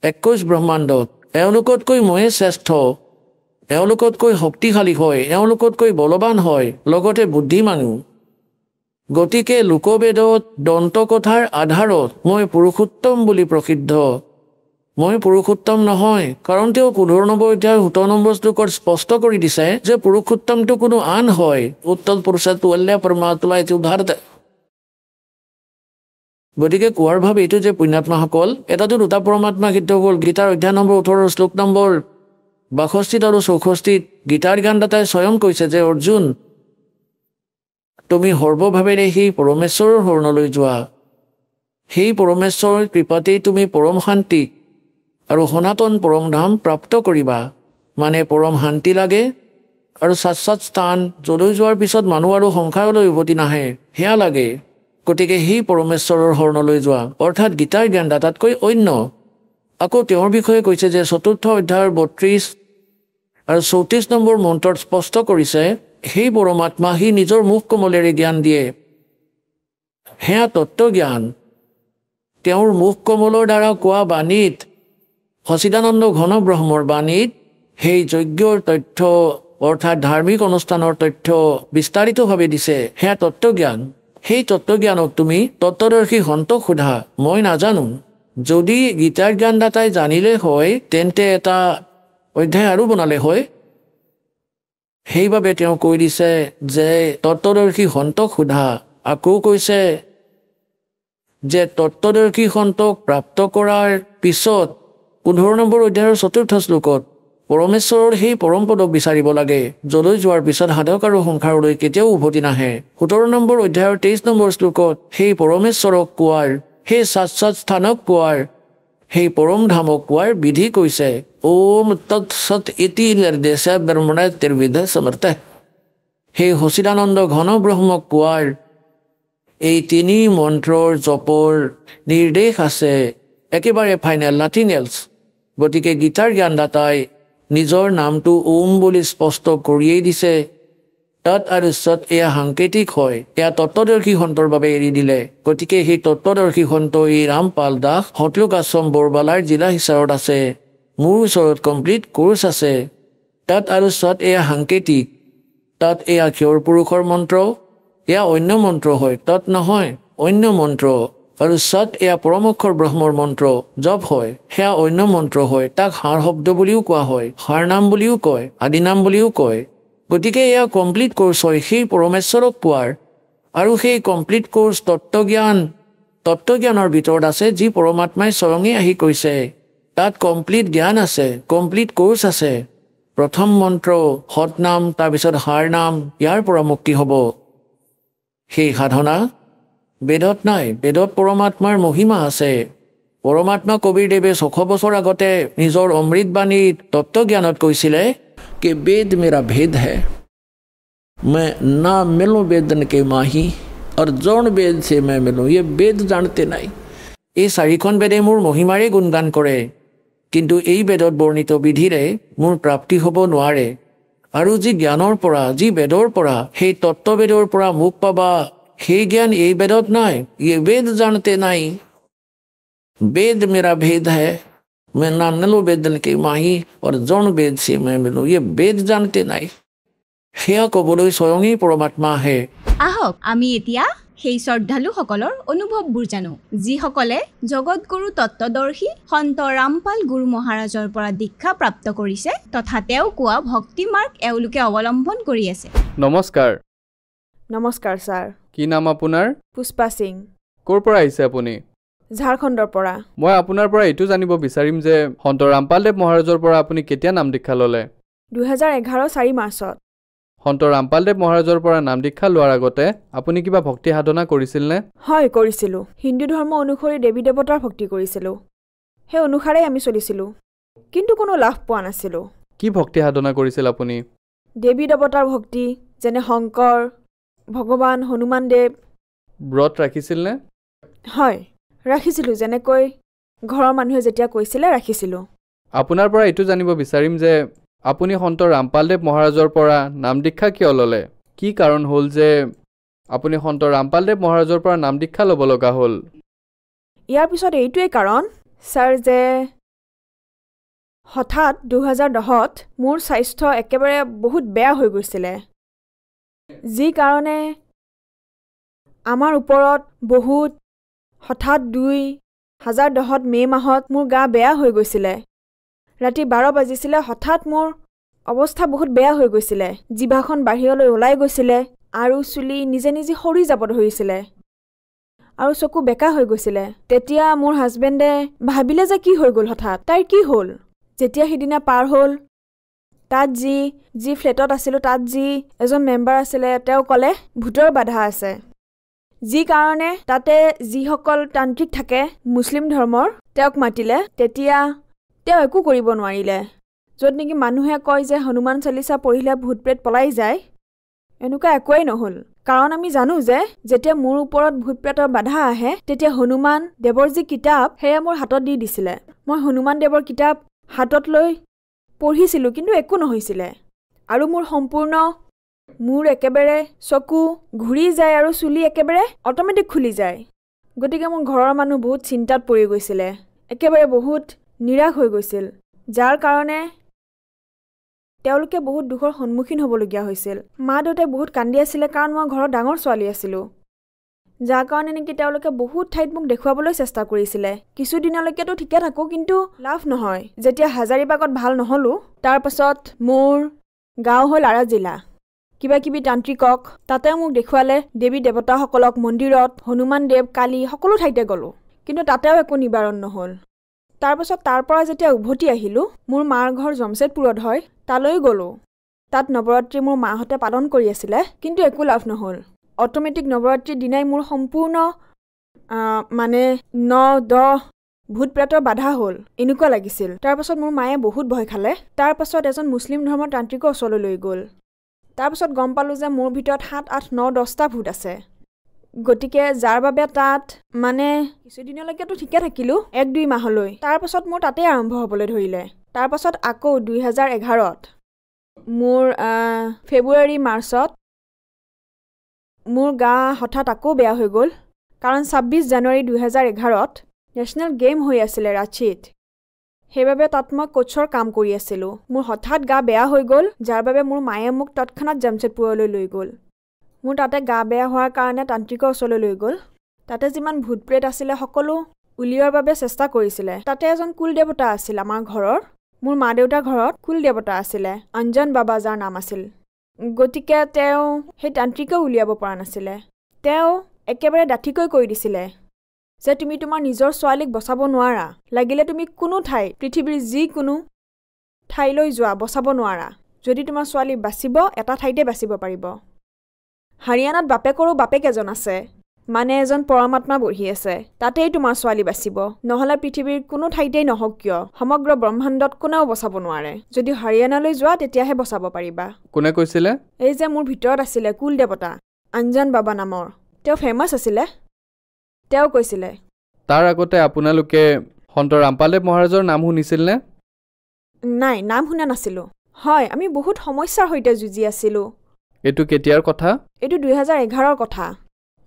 21 ব্ৰহ্মাণ্ডত, এওঁলোকতকৈ ময়ে শ্ৰেষ্ঠ, এওঁলোকতকৈ শক্তিশালী হয়, এওঁলোকতকৈ বলৱান হয়, লগতে বুদ্ধিমানো। গতিকে লোকবেদত দন্তকথাৰ আধাৰত মই পুৰুষোত্তম বুলি প্ৰসিদ্ধ। মই পুৰুষোত্তম নহয়, কাৰণ তেওঁ 15 নম্বৰ অধ্যায়ৰ 17 নম্বৰ শ্লোকত স্পষ্ট কৰি দিছে যে পুৰুষোত্তমটো কোনো আন হয়, উত্তল পুৰুষটো অল্য পৰমাত্মা এটি উদ্ধাৰত। গতিকে কোৱাৰ ভাৱ এইটো যে পুণ্যাত্মাসকল, এটাতো 2টা পৰমাত্মা সিদ্ধ হ'ল। গীতাৰ অধ্যায় নম্বৰ 18 শ্লোক নম্বৰ 62 আৰু 64 গীতাৰ জ্ঞানদাতাই স্বয়ং কৈছে যে অৰ্জুন, তুমি সৰ্বভাৱেৰে সেই পৰমেশ্বৰৰ শৰণলৈ যোৱা। সেই পৰমেশ্বৰৰ কৃপাতেই তুমি পৰম শান্তি আৰু সনাতন পৰম ধাম প্ৰাপ্ত কৰিবা। মানে পৰম শান্তি লাগে আৰু শাশ্বত স্থান, যলৈ যোৱাৰ পিছত মানুহ আৰু সংসাৰলৈ উভতি নাহে, সেয়া লাগে। গতিকে সেই পৰমেশ্বৰৰ শৰণলৈ যোৱা, অৰ্থাৎ গীতাৰ জ্ঞানদাতাতকৈ অন্য। আকৌ তেওঁৰ বিষয়ে কৈছে যে 4ৰ্থ অধ্যায়ৰ 32 আৰু 34 নম্বৰ মন্ত্ৰত স্পষ্ট কৰিছে সেই পৰমাত্মা সি নিজৰ মুখ কমলেৰে জ্ঞান দিয়ে। সেয়া তত্ত্বজ্ঞান। তেওঁৰ মুখ কমলৰ দ্বাৰা কোৱা বাণীত, সচিদানন্দ ঘন ব্ৰহ্মৰ বাণীত সেই যজ্ঞৰ তথ্য অৰ্থাৎ ধাৰ্মিক অনুষ্ঠানৰ তথ্য বিস্তাৰিতভাৱে দিছে। সেয়া তত্ত্বজ্ঞান। সেই তত্ত্বজ্ঞানক তুমি তত্ত্বদৰ্শী সন্তক সোধা, মই নাজানো। যদি গীতাৰ জ্ঞানদাতাই জানিলে হয় তেন্তে এটা অধ্যায় আৰু বনালে হয়। সেইবাবে তেওঁ কৈ দিছে যে তত্ত্বদৰ্শী সন্তক সোধা। আকৌ কৈছে যে তত্ত্বদৰ্শী সন্তক প্ৰাপ্ত কৰাৰ পিছত 15 নম্বৰ অধ্যায়ৰ 4ৰ্থ শ্লোকত পৰমেশ্বৰৰ সেই পৰম পদক বিচাৰিব লাগে, যলৈ যোৱাৰ পিছত সাধক আৰু সংসাৰলৈ কেতিয়াও উভতি নাহে। 17 নম্বৰ অধ্যায়ৰ 23 নম্বৰ শ্লোকত সেই পৰমেশ্বৰক কোৱাৰ, সেই শাশ্বত স্থানক কোৱাৰ, সেই পৰম ধামক কোৱাৰ বিধি কৈছে। ওম তৎসৎ ইতি নিৰ্দেশে ব্ৰহ্মণে ত্ৰিবিধে সমৰ্থ। সেই সচিদানন্দ ঘন ব্ৰহ্মক কোৱাৰ এই 3 মন্ত্ৰৰ জপৰ নিৰ্দেশ আছে, একেবাৰে ফাইনেল, নাথিং এলছ। গতিকে গীতাৰ জ্ঞানদাতাই নিজৰ নামটো ওম বুলি স্পষ্ট কৰিয়েই দিছে। তৎ আৰু সৎ এয়া সাংকেতিক হয়, এয়া তত্ত্বদৰ্শী সন্তৰ বাবে এৰি দিলে। গতিকে সেই তত্ত্বদৰ্শী সন্ত এই ৰামপাল দাস হটলোক আশ্ৰম বৰবালাৰ জিলা হিচাৰত আছে। মোৰ ওচৰত কমপ্লিট কোৰ্চ আছে। তৎ আৰু সৎ এয়া সাংকেতিক। তৎ এয়া ক্ষৰ পুৰুষৰ মন্ত্ৰ, এয়া অন্য মন্ত্ৰ হয়, তৎ নহয়, অন্য মন্ত্ৰ। আৰু সৎ এয়া পৰম অক্ষৰ ব্ৰহ্মৰ মন্ত্ৰ, জপ হয়, সেয়া অন্য মন্ত্ৰ হয়। তাক সাৰ শব্দ বুলিও কোৱা হয়, সাৰ নাম বুলিও কয়, আদি নাম বুলিও কয়। গতিকে এয়া কমপ্লিট কোৰ্চ হয় সেই পৰমেশ্বৰক পোৱাৰ। আৰু সেই কমপ্লিট কোৰ্চ তত্ত্বজ্ঞানৰ ভিতৰত আছে, যি পৰমাত্মাই স্বয়ঙে আহি কৈছে। তাত কমপ্লিট জ্ঞান আছে, কমপ্লিট কোৰ্চ আছে। প্ৰথম মন্ত্ৰ সৎ নাম, তাৰপিছত সাৰ নাম, ইয়াৰ পৰা মুক্তি হ'ব। সেই সাধনা বেদত নাই। বেদত পৰমাত্মাৰ মহিমা আছে। পৰমাত্মা কবিৰদেৱে 600 বছৰ আগতে নিজৰ অমৃতবাণীত তত্ত্বজ্ঞানত কৈছিলে कि वेद मेरा भेद है, मैं ना मिलूं वेदन के माही और जौन वेद से मैं मिलूं, ये वेद जानते নাই। এই 4খন বেদে মোৰ মহিমাৰে গুণগান কৰে, কিন্তু এই বেদত বৰ্ণিত বিধিৰে মোৰ প্ৰাপ্তি হ'ব নোৱাৰে। আৰু যি জ্ঞানৰ পৰা, যি বেদৰ পৰা, সেই তত্ত্ববেদৰ পৰা মোক পাবা, সেই জ্ঞান এই বেদত নাই। ये वेद जानते নাই, वेद मेरा भेद है, मैं नाम लो वेद के माही और जन वेद से मैं मिलूं ये वेद जानते नहीं সেয়া ক'বলৈ স্বয়ঙেই পৰমাত্মা আহে আহক আমি এতিয়া সেই শ্ৰদ্ধালুসকলৰ অনুভৱবোৰ জানো যিসকলে জগতগুৰু তত্ত্বদৰ্শী সন্ত ৰামপাল গুৰু মহাৰাজৰ পৰা দীক্ষা প্ৰাপ্ত কৰিছে তথা তেওঁ কোৱা ভক্তি মাৰ্গ এওঁলোকে অৱলম্বন কৰি আছে নমস্কাৰ নমস্কাৰ ছাৰ কি নাম আপোনাৰ পুষ্পা সিং ক'ৰ পৰা আহিছে আপুনি ঝাৰখণ্ডৰ পৰা মই আপোনাৰ পৰা এইটো জানিব বিচাৰিম যে সন্ত ৰামপালদেৱ মহাৰাজৰ পৰা আপুনি কেতিয়া নাম দীক্ষা ল'লে 2011 4 মাৰ্চত সন্ত ৰামপালদেৱ মহাৰাজৰ পৰা নাম দীক্ষা লোৱাৰ আগতে আপুনি কিবা ভক্তি সাধনা কৰিছিল নে হয় কৰিছিলোঁ হিন্দু ধৰ্ম অনুসৰি দেৱী দেৱতাৰ ভক্তি কৰিছিলোঁ সেই অনুসাৰে আমি চলিছিলোঁ কিন্তু কোনো লাভ পোৱা নাছিলোঁ কি ভক্তি সাধনা কৰিছিল আপুনি দেৱী দেৱতাৰ ভক্তি যেনে শংকৰ ভগৱান হনুমান দেৱ ব্ৰত ৰাখিছিল নে হয় ৰাখিছিলোঁ যেনেকৈ ঘৰৰ মানুহে যেতিয়া কৈছিলে ৰাখিছিলোঁ আপোনাৰ পৰা এইটো জানিব বিচাৰিম যে আপুনি সন্ত ৰামপালদেৱ মহাৰাজৰ পৰা নাম দীক্ষা কিয় ল'লে কি কাৰণ হ'ল যে আপুনি সন্ত ৰামপালদেৱ মহাৰাজৰ পৰা নাম দীক্ষা ল'ব লগা হ'ল ইয়াৰ পিছত এইটোৱেই কাৰণ ছাৰ যে হঠাৎ 2010ত মোৰ স্বাস্থ্য একেবাৰে বহুত বেয়া হৈ গৈছিলে যি কাৰণে আমাৰ ওপৰত বহুত হঠাৎ 2010ত মে মাহত মোৰ গা বেয়া হৈ গৈছিলে ৰাতি 12 বাজিছিলে হঠাৎ মোৰ অৱস্থা বহুত বেয়া হৈ গৈছিলে জিভাখন বাহিৰলৈ ওলাই গৈছিলে আৰু চুলি নিজে নিজে সৰি যাব ধৰিছিলে আৰু চকু বেকা হৈ গৈছিলে তেতিয়া মোৰ হাজবেণ্ডে ভাবিলে যে কি হৈ গ'ল হঠাৎ তাইৰ কি হ'ল যেতিয়া সিদিনা পাৰ হ'ল তাত যি ফ্লেটত আছিলোঁ তাত যি এজন মেম্বাৰ আছিলে তেওঁ ক'লে ভূতৰ বাধা আছে যি কাৰণে তাতে যিসকল তান্ত্ৰিক থাকে মুছলিম ধৰ্মৰ তেওঁক মাতিলে তেতিয়া তেওঁ একো কৰিব নোৱাৰিলে য'ত নেকি মানুহে কয় যে হনুমান চালিচা পঢ়িলে ভূত প্ৰেত পলাই যায় এনেকুৱা একোৱেই নহ'ল কাৰণ আমি জানো যে যেতিয়া মোৰ ওপৰত ভূত প্ৰেতৰ বাধা আহে তেতিয়া হনুমান দেৱৰ যি কিতাপ সেয়া মোৰ হাতত দি দিছিলে মই হনুমান দেৱৰ কিতাপ হাতত লৈ পঢ়িছিলোঁ কিন্তু একো নহৈছিলে আৰু মোৰ একেবাৰে চকু ঘূৰি যায় আৰু চুলি একেবাৰে অট'মেটিক খুলি যায় গতিকে মোৰ ঘৰৰ মানুহ বহুত চিন্তাত পৰি গৈছিলে একেবাৰে বহুত নিৰাশ হৈ গৈছিল যাৰ কাৰণে তেওঁলোকে বহুত দুখৰ সন্মুখীন হ'বলগীয়া হৈছিল মা দেউতাই বহুত কান্দি আছিলে কাৰণ মই ঘৰৰ ডাঙৰ ছোৱালী আছিলোঁ যাৰ কাৰণে নেকি তেওঁলোকে বহুত ঠাইত মোক দেখুৱাবলৈ চেষ্টা কৰিছিলে কিছুদিনলৈকেতো ঠিকে থাকোঁ কিন্তু লাভ নহয় যেতিয়া হাজাৰিবাগত ভাল নহ'লোঁ তাৰপাছত মোৰ গাঁও হ'ল আৰা জিলা কিবা কিবি তান্ত্ৰিকক তাতে মোক দেখুৱালে দেৱী দেৱতাসকলক মন্দিৰত হনুমান দেৱ কালী সকলো ঠাইতে গ'লোঁ কিন্তু তাতেও একো নিবাৰণ নহ'ল তাৰপাছত তাৰ পৰা যেতিয়া উভতি আহিলোঁ মোৰ মাৰ ঘৰ জমছেদপুৰত হয় তালৈ গ'লোঁ তাত নৱৰাত্ৰি মোৰ মাহঁতে পালন কৰি আছিলে কিন্তু একো লাভ নহ'ল অট'মেটিক নৱৰাত্ৰিৰ দিনাই মোৰ সম্পূৰ্ণ 9-10 ভূত প্ৰেতৰ বাধা হ'ল এনেকুৱা লাগিছিল তাৰপাছত মোৰ মায়ে বহুত ভয় খালে তাৰপাছত এজন মুছলিম ধৰ্মৰ তান্ত্ৰিকৰ ওচৰলৈ লৈ গ'ল তাৰপাছত গম পালোঁ যে মোৰ ভিতৰত 7, 8, 9, 10টা ভূত আছে গতিকে যাৰ বাবে তাত কিছুদিনলৈকেতো ঠিকে থাকিলোঁ 1-2 মাহলৈ তাৰপাছত মোৰ তাতেই আৰম্ভ হ'বলৈ ধৰিলে তাৰপাছত আকৌ 2011ত মোৰ ফেব্ৰুৱাৰী মাৰ্চত মোৰ গা হঠাৎ আকৌ বেয়া হৈ গ'ল কাৰণ 26 জানুৱাৰী 2011ত নেশ্যনেল গেম হৈ আছিলে ৰাঁচীত সেইবাবে তাত মই কোচৰ কাম কৰি আছিলোঁ মোৰ হঠাৎ গা বেয়া হৈ গ'ল যাৰ বাবে মোৰ মায়ে মোক তৎক্ষণাত জামছেদপুৰলৈ লৈ গ'ল মোৰ তাতে গা বেয়া হোৱাৰ কাৰণে তান্ত্ৰিকৰ ওচৰলৈ লৈ গ'ল তাতে যিমান ভূত প্ৰেত আছিলে সকলো উলিওৱাৰ বাবে চেষ্টা কৰিছিলে তাতে এজন কুল দেৱতা আছিল আমাৰ ঘৰৰ মোৰ মা দেউতাৰ ঘৰত কুল দেৱতা আছিলে অঞ্জন বাবা যাৰ নাম আছিল গতিকে তেওঁ সেই তান্ত্ৰিকে উলিয়াব পৰা নাছিলে তেওঁ একেবাৰে ডাঠিকৈ কৈ দিছিলে যে তুমি তোমাৰ নিজৰ ছোৱালীক বচাব নোৱাৰা লাগিলে তুমি কোনো ঠাই পৃথিৱীৰ যিকোনো ঠাইলৈ যোৱা বচাব নোৱাৰা যদি তোমাৰ ছোৱালী বাচিব এটা ঠাইতে বাচিব পাৰিব হাৰিয়ানাত বাপেক এজন আছে মানে এজন পৰমাত্মা বহি আছে তাতেই তোমাৰ ছোৱালী বাচিব নহলে পৃথিৱীৰ কোনো ঠাইতেই নহওক কিয় সমগ্ৰ ব্ৰহ্মাণ্ডত কোনেও বচাব নোৱাৰে যদি হাৰিয়ানালৈ যোৱা তেতিয়াহে বচাব পাৰিবা কোনে কৈছিলে এই যে মোৰ ভিতৰত আছিলে কুল দেৱতা অঞ্জন বাবা নামৰ তেওঁ ফেমাছ আছিলে তেওঁ কৈছিলে তাৰ আগতে আপোনালোকে সন্ত ৰামপালদেৱ মহাৰাজৰ নাম শুনিছিল নে নাই নাম শুনা নাছিলোঁ হয় আমি বহুত সমস্যাৰ সৈতে যুঁজি আছিলোঁ এইটো কেতিয়াৰ কথা এইটো 2011ৰ কথা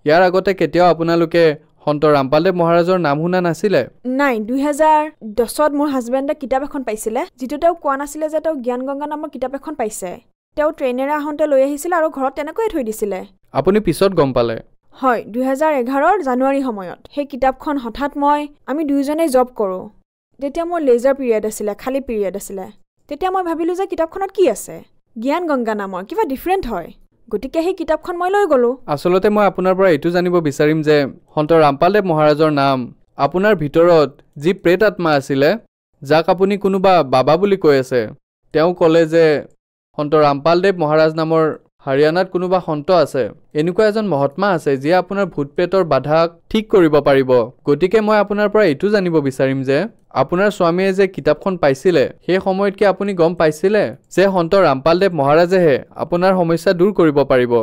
ইয়াৰ আগতে কেতিয়াও আপোনালোকে সন্ত ৰামপালদেৱ মহাৰাজৰ নাম শুনা নাছিলে? নাই, 2010ত মোৰ হাজবেণ্ডে কিতাপ এখন পাইছিলে, যিটো তেওঁ কোৱা নাছিলে যে তেওঁ জ্ঞান গংগা নামৰ কিতাপ এখন পাইছে। তেওঁ ট্ৰেইনেৰে আহোঁতে লৈ আহিছিলে আৰু ঘৰত তেনেকৈয়ে থৈ দিছিলে। আপুনি পিছত গম পালে? হয়, 2011ৰ জানুৱাৰী সময়ত সেই কিতাপখন হঠাৎ আমি দুয়োজনেই জব কৰোঁ। তেতিয়া মোৰ লেজাৰ পিৰিয়ড আছিলে, খালী পিৰিয়ড আছিলে। তেতিয়া মই ভাবিলোঁ যে কিতাপখনত কি আছে, জ্ঞান গংগা নামৰ কিবা ডিফাৰেণ্ট হয়। গতিকে সেই কিতাপখন মই লৈ গ'লোঁ। আচলতে মই আপোনাৰ পৰা এইটো জানিব বিচাৰিম যে সন্ত ৰামপালদেৱ মহাৰাজৰ নাম আপোনাৰ ভিতৰত যি প্ৰেত আত্মা আছিলে, যাক আপুনি কোনোবা বাবা বুলি কৈ আছে, তেওঁ ক'লে যে সন্ত ৰামপালদেৱ মহাৰাজ নামৰ হাৰিয়ানাত কোনোবা সন্ত আছে, এনেকুৱা এজন মহাত্মা আছে যিয়ে আপোনাৰ ভূত প্ৰেতৰ বাধাক ঠিক কৰিব পাৰিব। গতিকে মই আপোনাৰ পৰা এইটো জানিব বিচাৰিম যে আপোনাৰ স্বামীয়ে যে কিতাপখন পাইছিলে, সেই সময়ত কি আপুনি গম পাইছিলে যে সন্ত ৰামপালদেৱ মহাৰাজেহে আপোনাৰ সমস্যা দূৰ কৰিব পাৰিব?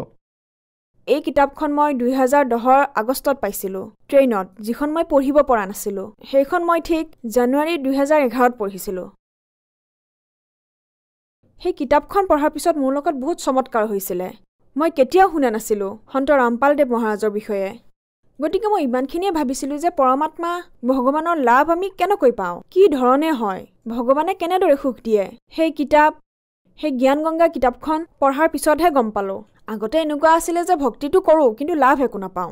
এই কিতাপখন মই 2010ৰ আগষ্টত পাইছিলোঁ ট্ৰেইনত, যিখন মই পঢ়িব পৰা নাছিলোঁ। সেইখন মই ঠিক জানুৱাৰী 2011ত পঢ়িছিলোঁ। সেই কিতাপখন পঢ়াৰ পিছত মোৰ লগত বহুত চমৎকাৰ হৈছিলে। মই কেতিয়াও শুনা নাছিলোঁ সন্ত ৰামপালদেৱ মহাৰাজৰ বিষয়ে। গতিকে মই ইমানখিনিয়ে ভাবিছিলোঁ যে পৰমাত্মা ভগৱানৰ লাভ আমি কেনেকৈ পাওঁ, কি ধৰণে হয়, ভগৱানে কেনেদৰে সুখ দিয়ে। সেই জ্ঞান গংগা কিতাপখন পঢ়াৰ পিছতহে গম পালোঁ। আগতে এনেকুৱা আছিলে যে ভক্তিটো কৰোঁ কিন্তু লাভ একো নাপাওঁ।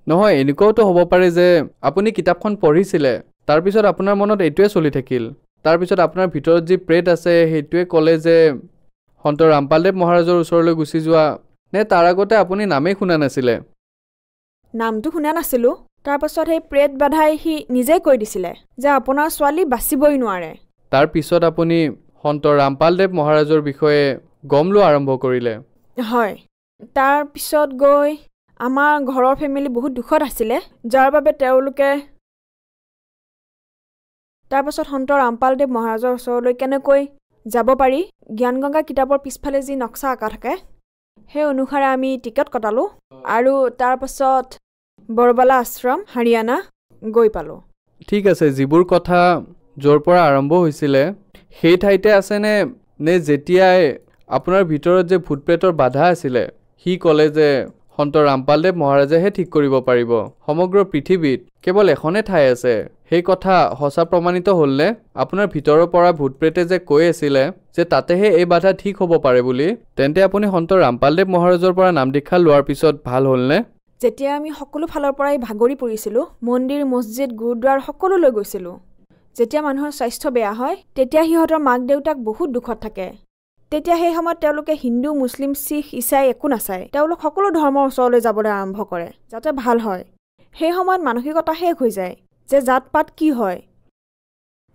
নহয়, এনেকুৱাওতো হ'ব পাৰে যে আপুনি কিতাপখন পঢ়িছিলে, তাৰপিছত আপোনাৰ মনত এইটোৱে চলি থাকিল, তাৰপিছত আপোনাৰ ভিতৰত যি প্ৰেত আছে সেইটোৱে ক'লে যে সন্ত ৰামপালদেৱ মহাৰাজৰ ওচৰলৈ গুচি যোৱা, নে তাৰ আগতে আপুনি নামেই শুনা নাছিলে? নামটো শুনা নাছিলোঁ। তাৰপাছত সেই প্ৰেত বাধাই সি নিজেই কৈ দিছিলে যে আপোনাৰ ছোৱালী বাচিবই নোৱাৰে। তাৰপিছত আপুনি সন্ত ৰামপালদেৱ মহাৰাজৰ বিষয়ে গম লোৱা আৰম্ভ কৰিলে? হয়, তাৰপিছত গৈ আমাৰ ঘৰৰ ফেমিলি বহুত দুখত আছিলে, যাৰ বাবে তেওঁলোকে তাৰপাছত সন্ত ৰামপালদেৱ মহাৰাজৰ ওচৰলৈ কেনেকৈ যাব পাৰি, জ্ঞান গংগা কিতাপৰ পিছফালে যি নক্সা আঁকা থাকে সেই অনুসাৰে আমি টিকট কটালোঁ আৰু তাৰপাছত বৰবালা আশ্ৰম হাৰিয়ানা গৈ পালোঁ। ঠিক আছে, যিবোৰ কথা য'ৰ পৰা আৰম্ভ হৈছিলে সেই ঠাইতে আছেনে, নে যেতিয়াই আপোনাৰ ভিতৰত যে ভূত প্ৰেতৰ বাধা আছিলে সি ক'লে যে সন্ত ৰামপালদেৱ মহাৰাজেহে ঠিক কৰিব পাৰিব, সমগ্ৰ পৃথিৱীত কেৱল এখনে ঠাই আছে, সেই কথা সঁচা প্ৰমাণিত হ'লনে? আপোনাৰ ভিতৰৰ পৰা ভূত প্ৰেতে যে কৈ আছিলে যে তাতেহে এই বাধা ঠিক হ'ব পাৰে বুলি, তেন্তে আপুনি সন্ত ৰামপালদেৱ মহাৰাজৰ পৰা নাম দীক্ষা লোৱাৰ পিছত ভাল হ'লনে? যেতিয়া আমি সকলো ফালৰ পৰাই ভাগৰি পৰিছিলোঁ, মন্দিৰ, মছজিদ, গুৰুদ্বাৰ সকলো লৈ গৈছিলোঁ। যেতিয়া মানুহৰ স্বাস্থ্য বেয়া হয় তেতিয়া সিহঁতৰ মাক দেউতাক বহুত দুখত থাকে। তেতিয়া সেই সময়ত তেওঁলোকে হিন্দু, মুছলিম, শিখ, ইছাই একো নাচায়, তেওঁলোক সকলো ধৰ্মৰ ওচৰলৈ যাবলৈ আৰম্ভ কৰে যাতে ভাল হয়। সেই সময়ত মানসিকতা শেষ হৈ যায় যে জাত পাত কি হয়।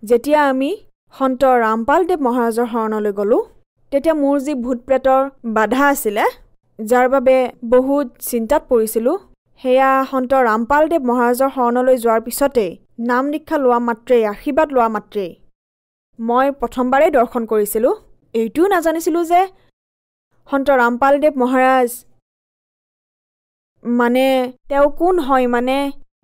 যেতিয়া আমি সন্ত ৰামপালদেৱ মহাৰাজৰ শৰণলৈ গ'লোঁ, তেতিয়া মোৰ যি ভূত প্ৰেতৰ বাধা আছিলে, যাৰ বাবে বহুত চিন্তাত পৰিছিলোঁ, সেয়া সন্ত ৰামপালদেৱ মহাৰাজৰ শৰণলৈ যোৱাৰ পিছতেই, নাম দীক্ষা লোৱা মাত্ৰেই, আশীৰ্বাদ লোৱা মাত্ৰেই মই প্ৰথমবাৰেই দৰ্শন কৰিছিলোঁ। এইটোও নাজানিছিলোঁ যে সন্ত ৰামপালদেৱ মহাৰাজ মানে তেওঁ কোন হয়। মানে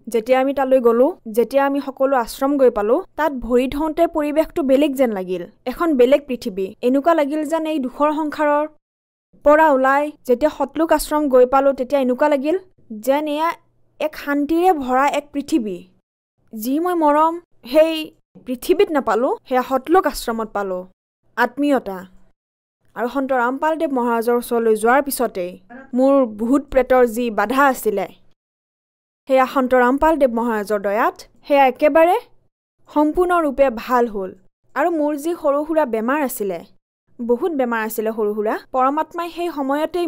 যেতিয়া আমি তালৈ গ'লোঁ, যেতিয়া আমি সকলো আশ্ৰম গৈ পালোঁ, তাত ভৰি থওঁতে পৰিৱেশটো বেলেগ যেন লাগিল, এখন বেলেগ পৃথিৱী। এনেকুৱা লাগিল যেন এই দুখৰ সংসাৰৰ পৰা ওলাই যেতিয়া সতলোক আশ্ৰম গৈ পালোঁ, তেতিয়া এনেকুৱা লাগিল যেন এয়া এক শান্তিৰে ভৰা এক পৃথিৱী। যি মই মৰম সেই পৃথিৱীত নাপালোঁ, সেয়া সতলোক আশ্ৰমত পালোঁ, আত্মীয়তা। আৰু সন্ত ৰামপালদেৱ মহাৰাজৰ ওচৰলৈ যোৱাৰ পিছতেই মোৰ ভূত প্ৰেতৰ যি বাধা আছিলে, সেয়া সন্ত ৰামপালদেৱ মহাৰাজৰ দয়াত সেয়া একেবাৰে সম্পূৰ্ণৰূপে ভাল হ'ল। আৰু মোৰ যি সৰু সুৰা বেমাৰ আছিলে, বহুত বেমাৰ আছিলে সৰু সুৰা, পৰমাত্মাই সেই সময়তেই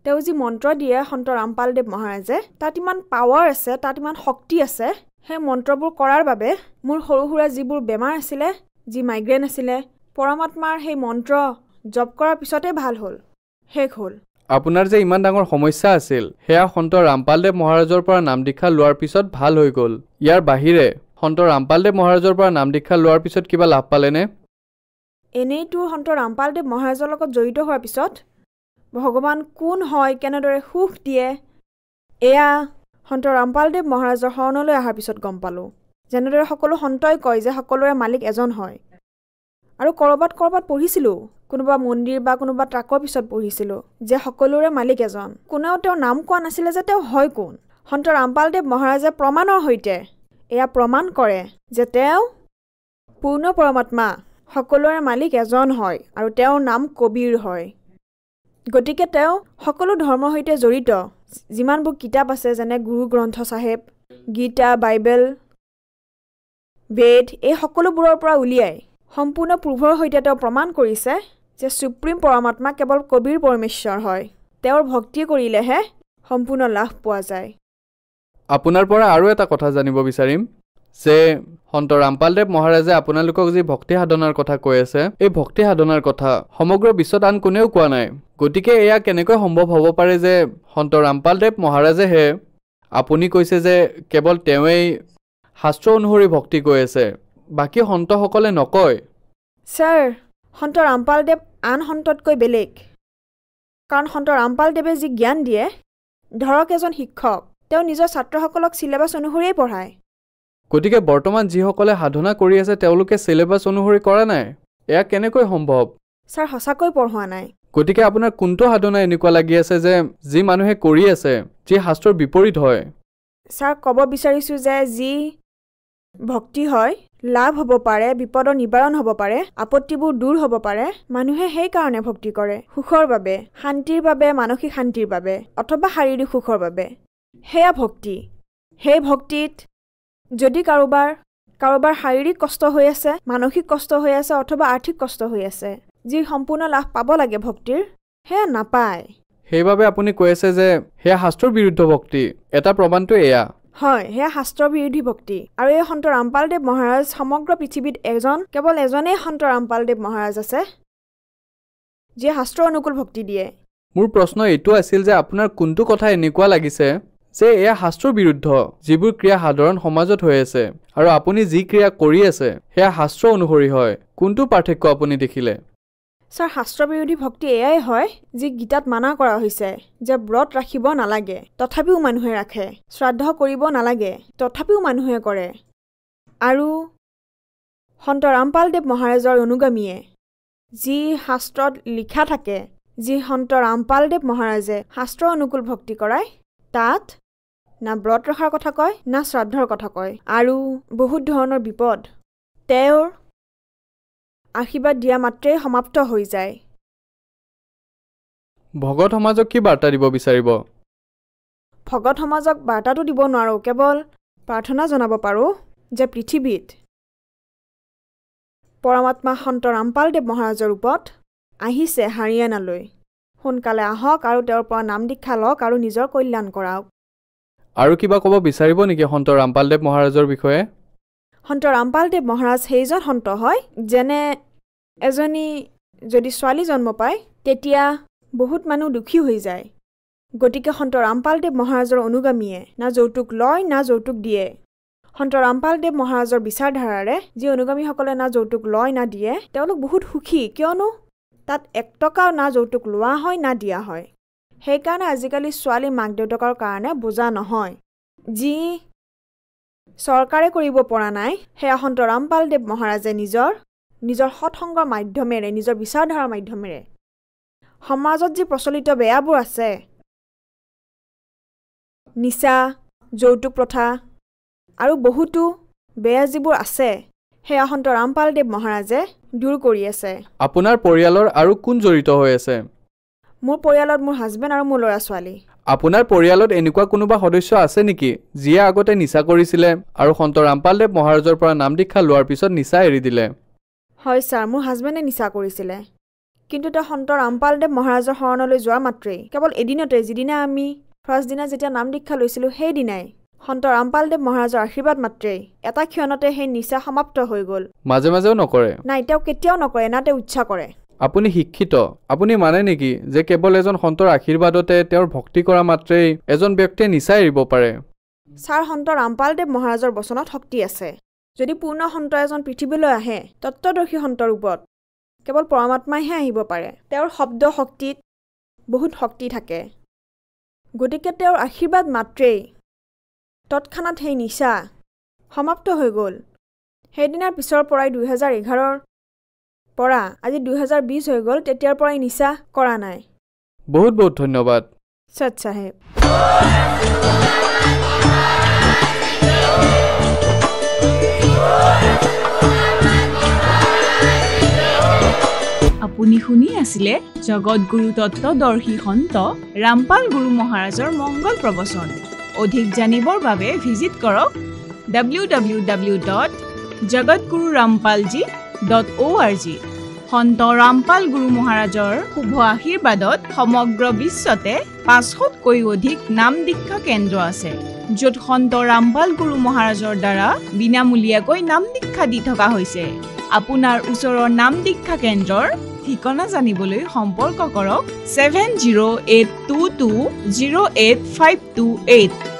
তেওঁ যি মন্ত্ৰ দিয়ে সন্ত ৰামপালদেৱ মহাৰাজে, তাত ইমান পাৱাৰ আছে, তাত ইমান শক্তি আছে। সেই মন্ত্ৰবোৰ কৰাৰ বাবে মোৰ সৰু সুৰা যিবোৰ বেমাৰ আছিলে, যি মাইগ্ৰেন আছিলে, পৰমাত্মাৰ সেই মন্ত্ৰ জপ কৰাৰ পিছতে ভাল হ'ল, শেষ হ'ল। আপোনাৰ যে ইমান ডাঙৰ সমস্যা আছিল, সেয়া সন্ত ৰামপালদেৱ মহাৰাজৰ পৰা নাম দীক্ষা লোৱাৰ পিছত ভাল হৈ গ'ল। ইয়াৰ বাহিৰে সন্ত ৰামপালদেৱ মহাৰাজৰ পৰা নাম দীক্ষা লোৱাৰ পিছত কিবা লাভ পালেনে? এনেইতো সন্ত ৰামপালদেৱ মহাৰাজৰ লগত জড়িত হোৱাৰ পিছত ভগৱান কোন হয়, কেনেদৰে সুখ দিয়ে, এয়া সন্ত ৰামপালদেৱ মহাৰাজৰ শৰণলৈ অহাৰ পিছত গম পালোঁ। যেনেদৰে সকলো সন্তই কয় যে সকলোৰে মালিক এজন হয়। আৰু ক'ৰবাত পঢ়িছিলোঁ, কোনোবা মন্দিৰ বা কোনোবা ট্ৰাকৰ পিছত পঢ়িছিলোঁ যে সকলোৰে মালিক এজন। কোনেও তেওঁৰ নাম কোৱা নাছিলে যে তেওঁ হয় কোন। সন্ত ৰামপালদেৱ মহাৰাজে প্ৰমাণৰ সৈতে এয়া প্ৰমাণ কৰে যে তেওঁ পূৰ্ণ পৰমাত্মা সকলোৰে মালিক এজন হয় আৰু তেওঁৰ নাম কবীৰ হয়। গতিকে তেওঁ সকলো ধৰ্মৰ সৈতে জড়িত যিমানবোৰ কিতাপ আছে যেনে গুৰু গ্ৰন্থ চাহেব, গীতা, বাইবেল, বেদ এই সকলোবোৰৰ পৰা উলিয়াই সম্পূৰ্ণ পূৰ্বৰ সৈতে তেওঁ প্ৰমাণ কৰিছে যে সুপ্ৰিম পৰমাত্মা কেৱল কবীৰ পৰমেশ্বৰ হয়। তেওঁৰ ভক্তি কৰিলেহে সম্পূৰ্ণ লাভ পোৱা যায়। আপোনাৰ পৰা আৰু এটা কথা জানিব বিচাৰিম যে সন্ত ৰামপালদেৱ মহাৰাজে আপোনালোকক যি ভক্তি সাধনাৰ কথা কৈ আছে, এই ভক্তি সাধনাৰ কথা সমগ্ৰ বিশ্বত আন কোনেও কোৱা নাই। গতিকে এয়া কেনেকৈ সম্ভৱ হ'ব পাৰে যে সন্ত ৰামপালদেৱ মহাৰাজেহে, আপুনি কৈছে যে কেৱল তেওঁৱেই শাস্ত্ৰ অনুসৰি ভক্তি কৈ আছে, বাকী সন্তসকলে নকয়? ছাৰ, সন্ত ৰামপালদেৱ আন সন্ততকৈ বেলেগ। কাৰণ সন্ত ৰামপালদেৱে যি জ্ঞান দিয়ে, ধৰক এজন শিক্ষক তেওঁ নিজৰ ছাত্ৰসকলক চিলেবাছ অনুসৰিয়েই পঢ়ায়। গতিকে বৰ্তমান যিসকলে সাধনা কৰি আছে তেওঁলোকে চিলেবাছ অনুসৰি কৰা নাই, এয়া কেনেকৈ সম্ভৱ? ছাৰ, সঁচাকৈ পঢ়োৱা নাই। গতিকে আপোনাৰ কোনটো সাধনা এনেকুৱা লাগি আছে যে যি মানুহে কৰি আছে যি শাস্ত্ৰৰ বিপৰীত হয়? ছাৰ, ক'ব বিচাৰিছোঁ যে যি ভক্তি হয়, লাভ হ'ব পাৰে, বিপদৰ নিবাৰণ হ'ব পাৰে, আপত্তিবোৰ দূৰ হ'ব পাৰে, মানুহে সেইকাৰণে ভক্তি কৰে। সুখৰ বাবে, শান্তিৰ বাবে, মানসিক শান্তিৰ বাবে অথবা শাৰীৰিক সুখৰ বাবে। সেয়া ভক্তি। সেই ভক্তিত যদি কাৰোবাৰ শাৰীৰিক কষ্ট হৈ আছে, মানসিক কষ্ট হৈ আছে অথবা আৰ্থিক কষ্ট হৈ আছে, যি সম্পূৰ্ণ লাভ পাব লাগে ভক্তিৰ, সেয়া নাপায়। সেইবাবে আপুনি কৈ আছে যে সেয়া শাস্ত্ৰৰ বিৰুদ্ধ ভক্তি। এটা প্ৰমাণটো এয়া হয়, সেয়া শাস্ত্ৰ বিৰোধী ভক্তি। আৰু এই সন্ত ৰামপালদেৱ মহাৰাজ সমগ্ৰ পৃথিৱীত কেৱল এজনেই সন্ত ৰামপালদেৱ মহাৰাজ আছে যিয়ে শাস্ত্ৰ অনুকূল ভক্তি দিয়ে। মোৰ প্ৰশ্ন এইটো আছিল যে আপোনাৰ কোনটো কথা এনেকুৱা লাগিছে যে এয়া শাস্ত্ৰৰ বিৰুদ্ধ, যিবোৰ ক্ৰিয়া সাধাৰণ সমাজত হৈ আছে, আৰু আপুনি যি ক্ৰিয়া কৰি আছে সেয়া শাস্ত্ৰ অনুসৰি হয়। কোনটো পাৰ্থক্য আপুনি দেখিলে? ছাৰ, শাস্ত্ৰ বিৰোধী ভক্তি এয়াই হয় যি গীতাত মানা কৰা হৈছে যে ব্ৰত ৰাখিব নালাগে, তথাপিও মানুহে ৰাখে, শ্ৰাদ্ধ কৰিব নালাগে, তথাপিও মানুহে কৰে। আৰু সন্ত ৰামপালদেৱ মহাৰাজৰ অনুগামীয়ে যি শাস্ত্ৰত লিখা থাকে, যি সন্ত ৰামপালদেৱ মহাৰাজে শাস্ত্ৰ অনুকূল ভক্তি কৰায়, তাত না ব্ৰত ৰখাৰ কথা কয়, না শ্ৰাদ্ধৰ কথা কয়। আৰু বহুত ধৰণৰ বিপদ তেওঁৰ আশীৰ্বাদ দিয়া মাত্ৰেই সমাপ্ত হৈ যায়। ভগত সমাজক কি বাৰ্তা দিব বিচাৰিব? ভগত সমাজক বাৰ্তাটো দিব নোৱাৰোঁ, কেৱল প্ৰাৰ্থনা জনাব পাৰোঁ যে পৃথিৱীত পৰমাত্মা সন্ত ৰামপালদেৱ মহাৰাজৰ ৰূপত আহিছে হাৰিয়ানালৈ। সোনকালে আহক আৰু তেওঁৰ পৰা নাম দীক্ষা লওক আৰু নিজৰ কল্যাণ কৰাওক। আৰু কিবা ক'ব বিচাৰিব নেকি সন্ত ৰামপালদেৱ মহাৰাজৰ বিষয়ে? সন্ত ৰামপালদেৱ মহাৰাজ সেইজন সন্ত হয় যেনে এজনী যদি ছোৱালী জন্ম পায় তেতিয়া বহুত মানুহ দুখী হৈ যায়। গতিকে সন্ত ৰামপালদেৱ মহাৰাজৰ অনুগামীয়ে না যৌতুক লয় না যৌতুক দিয়ে। সন্ত ৰামপালদেৱ মহাৰাজৰ বিচাৰধাৰাৰে যি অনুগামীসকলে না যৌতুক লয় না দিয়ে, তেওঁলোক বহুত সুখী, কিয়নো তাত 1 টকাও না যৌতুক লোৱা হয় না দিয়া হয়। সেইকাৰণে আজিকালি ছোৱালী মাক দেউতাকৰ কাৰণে বোজা নহয়। যি চৰকাৰে কৰিব পৰা নাই, সেয়া সন্ত ৰামপালদেৱ মহাৰাজে নিজৰ সৎসংগৰ মাধ্যমেৰে, নিজৰ বিচাৰধাৰাৰ মাধ্যমেৰে সমাজত যি প্ৰচলিত বেয়াবোৰ আছে, নিচা, যৌতুক প্ৰথা আৰু বহুতো বেয়া যিবোৰ আছে, সেয়া সন্ত ৰামপালদেৱ মহাৰাজে দূৰ কৰি আছে। আপোনাৰ পৰিয়ালৰ আৰু কোন জড়িত হৈ আছে? মোৰ পৰিয়ালত মোৰ হাজবেণ্ড আৰু মোৰ ল'ৰা ছোৱালী। আপোনাৰ পৰিয়ালত এনেকুৱা কোনোবা সদস্য আছে নেকি যিয়ে আগতে নিচা কৰিছিলে আৰু সন্ত ৰামপালদেৱ মহাৰাজৰ পৰা নাম দীক্ষা লোৱাৰ পিছত নিচা এৰি দিলে? হয় ছাৰ, মোৰ হাজবেণ্ডে নিচা কৰিছিলে, কিন্তু তেওঁ সন্ত ৰামপালদেৱ মহাৰাজৰ শৰণলৈ যোৱা মাত্ৰেই কেৱল এদিনতে, যিদিনা আমি ফাৰ্ষ্ট দিনা যেতিয়া নাম দীক্ষা লৈছিলোঁ সেইদিনাই সন্ত ৰামপালদেৱ মহাৰাজৰ আশীৰ্বাদ মাত্ৰেই এটা ক্ষণতে সেই নিচা সমাপ্ত হৈ গ'ল। মাজে মাজেও নকৰে? নাই, তেওঁ কেতিয়াও নকৰে, না তেওঁ ইচ্ছা কৰে। আপুনি শিক্ষিত, আপুনি মানে নেকি যে কেৱল এজন সন্তৰ আশীৰ্বাদতে তেওঁৰ ভক্তি কৰা মাত্ৰেই এজন ব্যক্তিয়ে নিচা এৰিব পাৰে? ছাৰ, সন্ত ৰামপালদেৱ মহাৰাজৰ বচনত শক্তি আছে। যদি পূৰ্ণ সন্ত এজন পৃথিৱীলৈ আহে তত্ত্বদৰ্শী সন্তৰ ৰূপত, কেৱল পৰমাত্মাইহে আহিব পাৰে। তেওঁৰ শব্দ শক্তিত বহুত শক্তি থাকে। গতিকে তেওঁৰ আশীৰ্বাদ মাত্ৰেই তৎক্ষণাত সেই নিচা সমাপ্ত হৈ গ'ল। সেইদিনাৰ পিছৰ পৰাই 2011ৰ পৰা আজি 2020 হৈ গ'ল, তেতিয়াৰ পৰাই নিচা কৰা নাই। বহুত বহুত ধন্যবাদ সৎ চাহেব। আপুনি শুনি আছিলে জগতগুৰু তত্ত্বদৰ্শী সন্ত ৰামপাল গুৰু মহাৰাজৰ মংগল প্ৰবচন। অধিক জানিবৰ বাবে ভিজিট কৰক www.jagatgururampalji.org। সন্ত ৰামপাল গুৰু মহাৰাজৰ শুভ আশীৰ্বাদত সমগ্ৰ বিশ্বতে 500তকৈ অধিক নাম দীক্ষা কেন্দ্ৰ আছে, য'ত সন্ত ৰামপাল গুৰু মহাৰাজৰ দ্বাৰা বিনামূলীয়াকৈ নাম দীক্ষা দি থকা হৈছে। আপোনাৰ ওচৰৰ নাম দীক্ষা কেন্দ্ৰৰ ঠিকনা জানিবলৈ সম্পৰ্ক কৰক 7082208528।